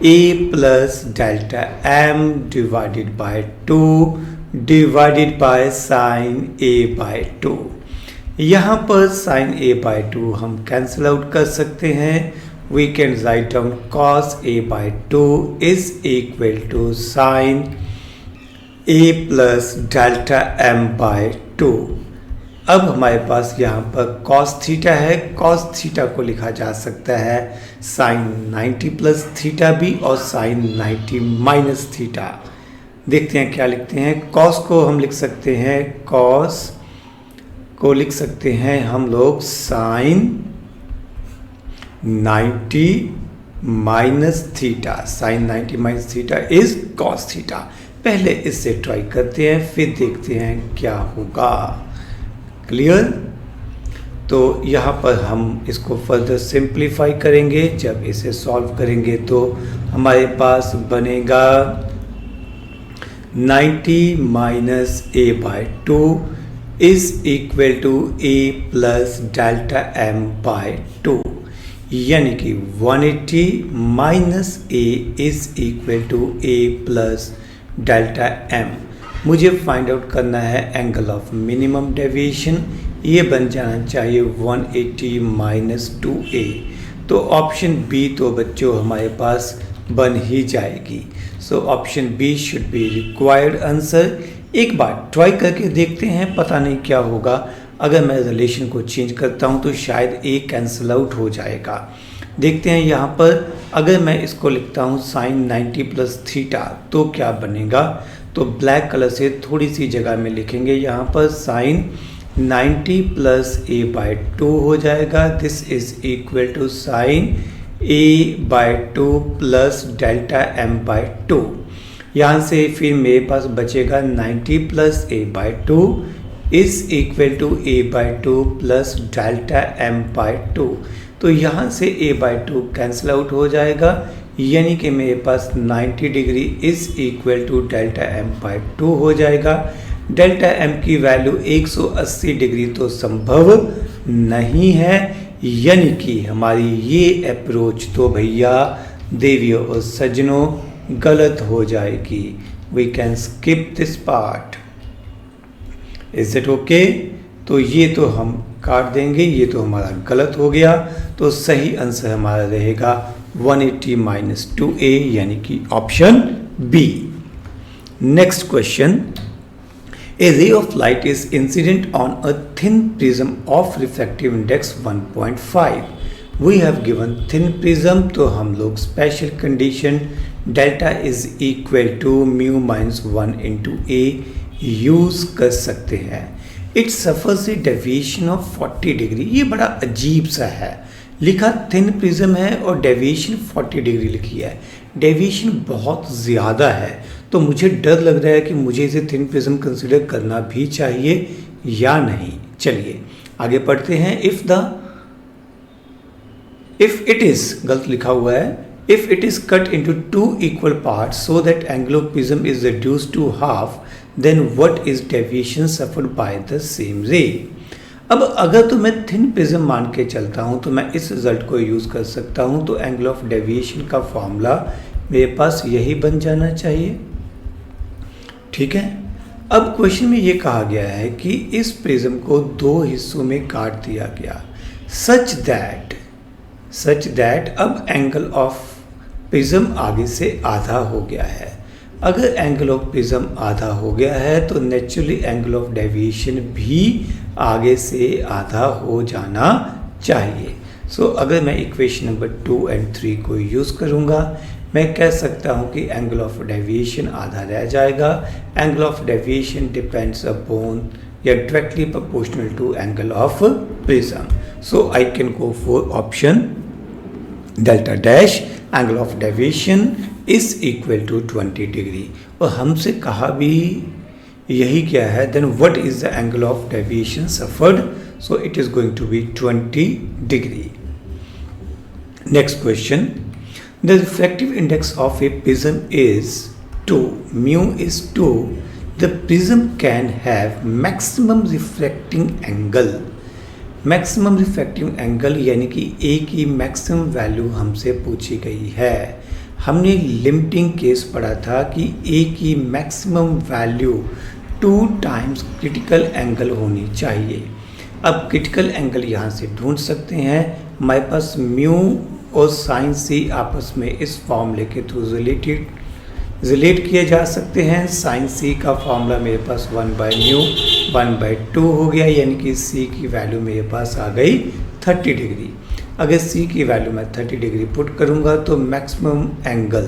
A plus delta m divided by 2 divided by sin A/2. यहाँ पर sin A/2 हम cancel out कर सकते हैं। We can write down cos A/2 is equal to sin A plus delta m/2. अब हमारे पास यहाँ पर cos थीटा है, cos थीटा को लिखा जा सकता है sin 90 प्लस थीटा भी और sin 90 माइनस थीटा। देखते हैं क्या लिखते हैं। cos को हम लिख सकते हैं, cos को लिख सकते हैं हम लोग sin 90 minus theta. sin 90 minus theta is cos theta. पहले इससे ट्राई करते हैं, फिर देखते हैं क्या होगा। क्लियर? तो यहाँ पर हम इसको फर्दर सिंप्लीफाई करेंगे। जब इसे सॉल्व करेंगे तो हमारे पास बनेगा 90 minus A/2 is equal to A plus delta m/2, यानी कि 180 minus A is equal to A plus delta m। मुझे फाइंड आउट करना है एंगल ऑफ मिनिमम डेविएशन। ये बन जाना चाहिए 180 माइनस 2a। तो ऑप्शन बी तो बच्चों हमारे पास बन ही जाएगी। So option B should be required answer. एक बार ट्राई करके देखते हैं, पता नहीं क्या होगा। अगर मैं रिलेशन को चेंज करता हूँ तो शायद ए कैंसिल आउट हो जाएगा। देखते हैं यहाँ पर अगर मैं इसको लिखता हूँ sin 90 प्लस थीटा तो क्या बनेगा। तो ब्लैक कलर से थोड़ी सी जगह में लिखेंगे, यहाँ पर sin 90 प्लस A/2 हो जाएगा। This is equal to sin A/2 plus delta m/2। यहाँ से फिर मेरे पास बचेगा 90 plus A/2 is equal to A/2 plus delta m/2। तो यहाँ से A/2 कैंसिल आउट हो जाएगा, यानी कि मेरे पास 90 degree is equal to delta m/2 हो जाएगा। डेल्टा m की वैल्यू 180 डिग्री तो संभव नहीं है, यानी कि हमारी ये अप्रोच तो भैया देवियों और सज्जनों गलत हो जाएगी। We can skip this part. Is it okay? तो ये तो हम काट देंगे, ये तो हमारा गलत हो गया। तो सही आंसर हमारा रहेगा 180 माइनस 2a, यानी कि option B. Next question. A ray of light is incident on a thin prism of refractive index 1.5. We have given thin prism, तो हम लोग special condition delta is equal to mu minus 1 into a use कर सकते हैं। It suffers a deviation of 40 degree. ये बड़ा अजीब सा है, लिखा थिन प्रिज्म है और डेविएशन 40 डिग्री लिखी है। डेविएशन बहुत ज़्यादा है, तो मुझे डर लग रहा है कि मुझे इसे थिन प्रिज्म कंसिडर करना भी चाहिए या नहीं। चलिए आगे पढ़ते हैं। इफ इट इज गलत लिखा हुआ है। If it is cut into 2 equal parts so that angle of prism is reduced to half, then what is deviation suffered by the same ray. अब अगर तो मैं थिन प्रिज्म मान के चलता हूँ तो मैं इस रिजल्ट को यूज़ कर सकता हूँ। तो एंगल ऑफ डेविएशन का फॉर्मूला मेरे पास यही बन जाना चाहिए। ठीक है। अब क्वेश्चन में ये कहा गया है कि इस प्रिज्म को दो हिस्सों में काट दिया गया सच दैट अब एंगल ऑफ प्रिज्म आगे से आधा हो गया है। अगर एंगल ऑफ प्रिज्म आधा हो गया है तो नेचुरली एंगल ऑफ डेविएशन भी आगे से आधा हो जाना चाहिए। सो अगर मैं इक्वेशन नंबर 2 और 3 को यूज़ करूँगा, मैं कह सकता हूँ कि एंगल ऑफ डेविएशन आधा रह जाएगा। Angle of deviation depends upon या directly proportional to angle of prism. So I can go for option delta dash, angle of deviation is equal to 20 degree. और हमसे कहा भी यही क्या है, then what is the angle of deviation suffered, so it is going to be 20 degree. Next question, the refractive index of a prism is 2, mu is 2, the prism can have maximum refracting angle। Maximum refractive angle यानी कि ए की maximum value हमसे पूछी गई है। हमने limiting case पढ़ा था कि ए की maximum value 2 times critical angle होनी चाहिए। अब क्रिटिकल एंगल यहाँ से ढूंढ सकते हैं। हमारे पास म्यू और साइन सी आपस में इस फॉर्मूले के थ्रू रिलेट किए जा सकते हैं। साइन सी का फॉर्मूला मेरे पास 1/μ 1/2 हो गया, यानी कि सी की वैल्यू मेरे पास आ गई 30 डिग्री। अगर सी की वैल्यू मैं 30 डिग्री पुट करूंगा तो मैक्सिमम एंगल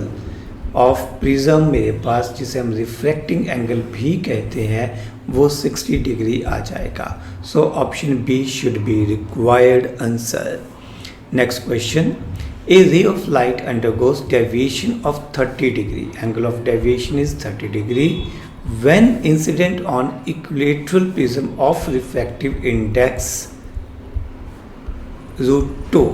ऑफ प्रिज्म मेरे पास, जिसे हम रिफ्रैक्टिंग एंगल भी कहते हैं, वो 60 डिग्री आ जाएगा। So option B should be required answer. Next question, a ray of light undergoes deviation of 30 degree. Angle of deviation is 30 degree when incident on equilateral prism of refractive index √2.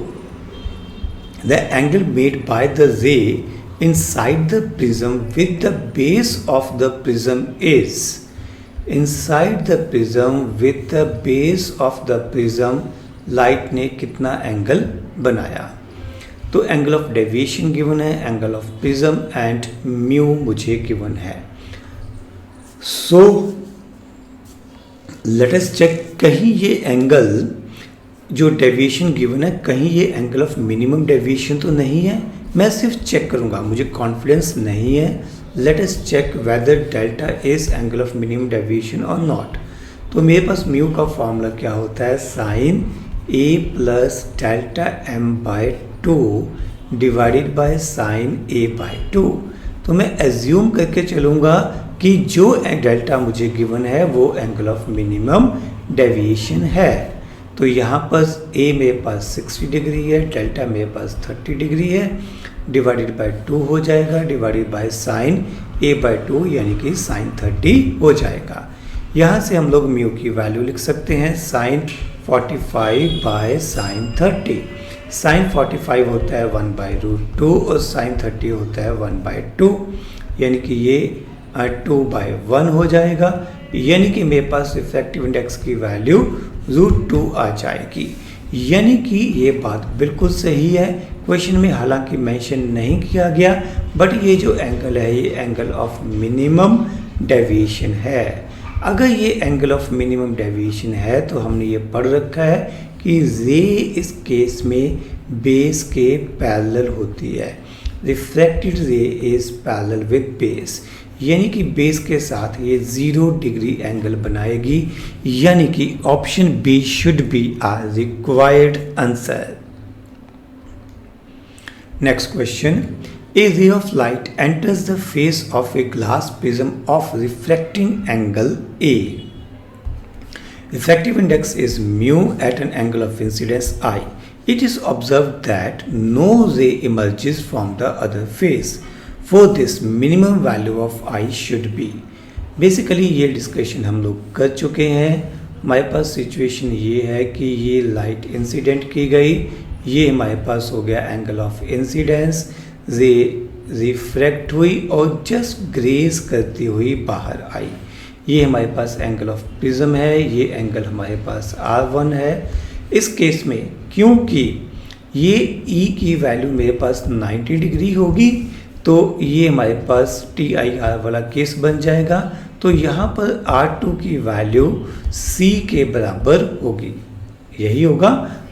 The angle made by the ray inside the prism with the base of the prism is, inside the prism with the base of the prism light ने कितना angle बनाया। तो angle of deviation given है, angle of prism and mu मुझे given है। सो let us check, कहीं ये angle जो डेविएशन गिवन है, कहीं ये एंगल ऑफ मिनिमम डेविएशन तो नहीं है। मैं सिर्फ चेक करूंगा, मुझे कॉन्फिडेंस नहीं है। Let us check whether delta is angle of minimum deviation और नॉट। तो मेरे पास म्यू का फॉर्मूला क्या होता है, sine a plus delta m/2 divided by sine a/2। तो मैं एज्यूम करके चलूँगा कि जो डेल्टा मुझे गिवन है वो एंगल ऑफ मिनिमम डेविएशन है। तो यहाँ पर a मेरे पास 60 डिग्री है, डेल्टा मेरे पास 30 डिग्री है, डिवाइडेड बाय 2 हो जाएगा, डिवाइडेड बाय साइन a/2 यानी कि साइन 30 हो जाएगा। यहाँ से हम लोग म्यू की वैल्यू लिख सकते हैं, साइन 45 बाय साइन 30। साइन 45 होता है 1/√2 और साइन 30 होता है 1/2, यानी कि ये 2/1 हो जाएगा। यानी कि मेरे पास रिफ्रैक्टिव इंडेक्स की वैल्यू √2 आ जाएगी। यानी कि ये बात बिल्कुल सही है। क्वेश्चन में हालांकि मेंशन नहीं किया गया, बट ये जो एंगल है ये एंगल ऑफ मिनिमम डेविएशन है। अगर ये एंगल ऑफ मिनिमम डेविएशन है तो हमने ये पढ़ रखा है कि रे इस केस में बेस के पैरेलल होती है। Refracted ray is parallel with base, यानी कि बेस के साथ ये 0 डिग्री एंगल बनाएगी। यानी कि option B should be our required answer. Next question, a ray of light enters the face of a glass prism of refracting angle A. Refractive index is mu at an angle of incidence I. It is observed that no ray emerges from the other face. For this, minimum value of I should be. Basically ये discussion हम लोग कर चुके हैं। हमारे पास situation ये है कि ये लाइट इंसिडेंट की गई, ये हमारे पास हो गया एंगल ऑफ इंसिडेंस, रे रिफ्रैक्ट हुई और जस्ट ग्रेस करती हुई बाहर आई। ये हमारे पास एंगल ऑफ प्रिज्म है, ये एंगल हमारे पास R1 है। इस केस में क्योंकि ये E की वैल्यू मेरे पास 90 डिग्री होगी तो ये हमारे पास TIR वाला केस बन जाएगा। तो यहाँ पर R2 की वैल्यू C के बराबर होगी, यही होगा।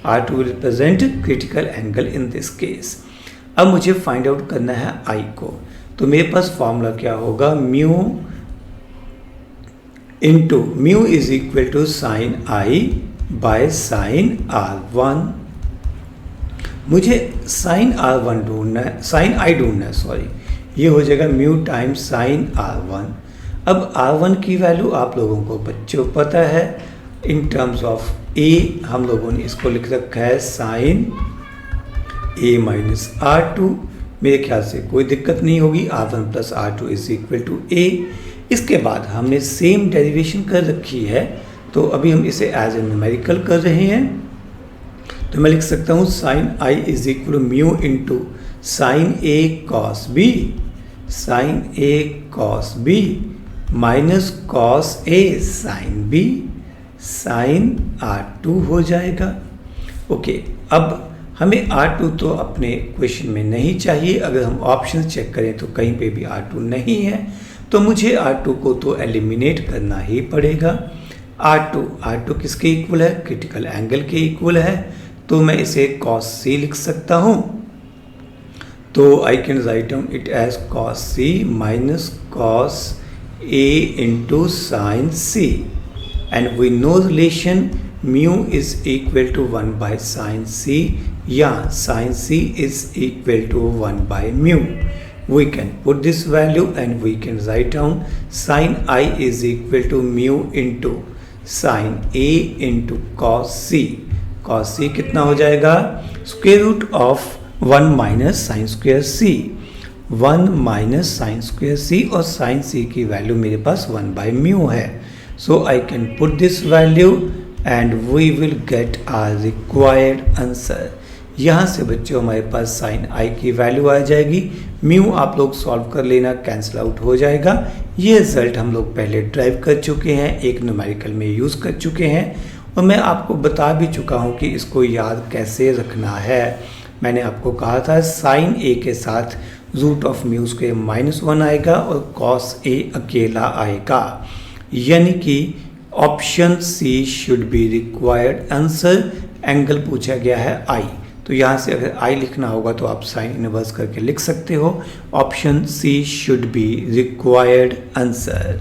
R2 will represent critical angle in this case। अब मुझे फाइंड आउट करना है I को, तो मेरे पास फॉर्मूला क्या होगा, mu is equal to sine I by sine R1। मुझे साइन R1 ढूंढना है, साइन I ढूंढना है, सॉरी, ये हो जाएगा म्यू टाइम्स साइन R1। अब R1 की वैल्यू आप लोगों को बच्चों पता है, इन टर्म्स ऑफ A हम लोगों ने इसको लिख रखा है साइन A माइनस R2। मेरे ख्याल से कोई दिक्कत नहीं होगी, R1 plus R2 is equal to A। इसके बाद हमने सेम डेरिवेशन कर रखी है, तो अभी हम इसे एज ए न्यूमेरिकल कर रहे हैं। तो मैं लिख सकता हूँ sine I is equal to mu into sine A cos B, sine A cos B minus cos A sine B, sine R2 हो जाएगा। ओके, अब हमें R2 तो अपने क्वेश्चन में नहीं चाहिए, अगर हम ऑप्शन चेक करें तो कहीं पे भी R2 नहीं है, तो मुझे R2 को तो एलिमिनेट करना ही पड़ेगा। R2 किसके इक्वल है, क्रिटिकल एंगल के इक्वल है, तो मैं इसे cos C लिख सकता हूँ। तो I can write down it as cos C minus cos A into sine C, and we know relation mu is equal to 1 by sine C, या sine C is equal to 1 by mu. We can put this value and we can write down sin I is equal to mu into sin A into cos C। cos C कितना हो जाएगा, square root of 1 minus sine square C, 1 minus sine square C, और sine C की value मेरे पास 1 by mu है। So I can put this value and we will get our required answer. यहाँ से बच्चों हमारे पास साइन I की वैल्यू आ जाएगी, म्यू आप लोग सॉल्व कर लेना, कैंसिल आउट हो जाएगा। ये रिजल्ट हम लोग पहले ड्राइव कर चुके हैं, एक न्यूमेरिकल में यूज़ कर चुके हैं, और मैं आपको बता भी चुका हूँ कि इसको याद कैसे रखना है। मैंने आपको कहा था साइन A के साथ root of mu square minus 1 आएगा और कॉस A अकेला आएगा, यानी कि option C should be required answer. Angle पूछा गया है I, तो यहाँ से अगर I लिखना होगा तो आप साइन इनवर्स करके लिख सकते हो। Option C should be required answer.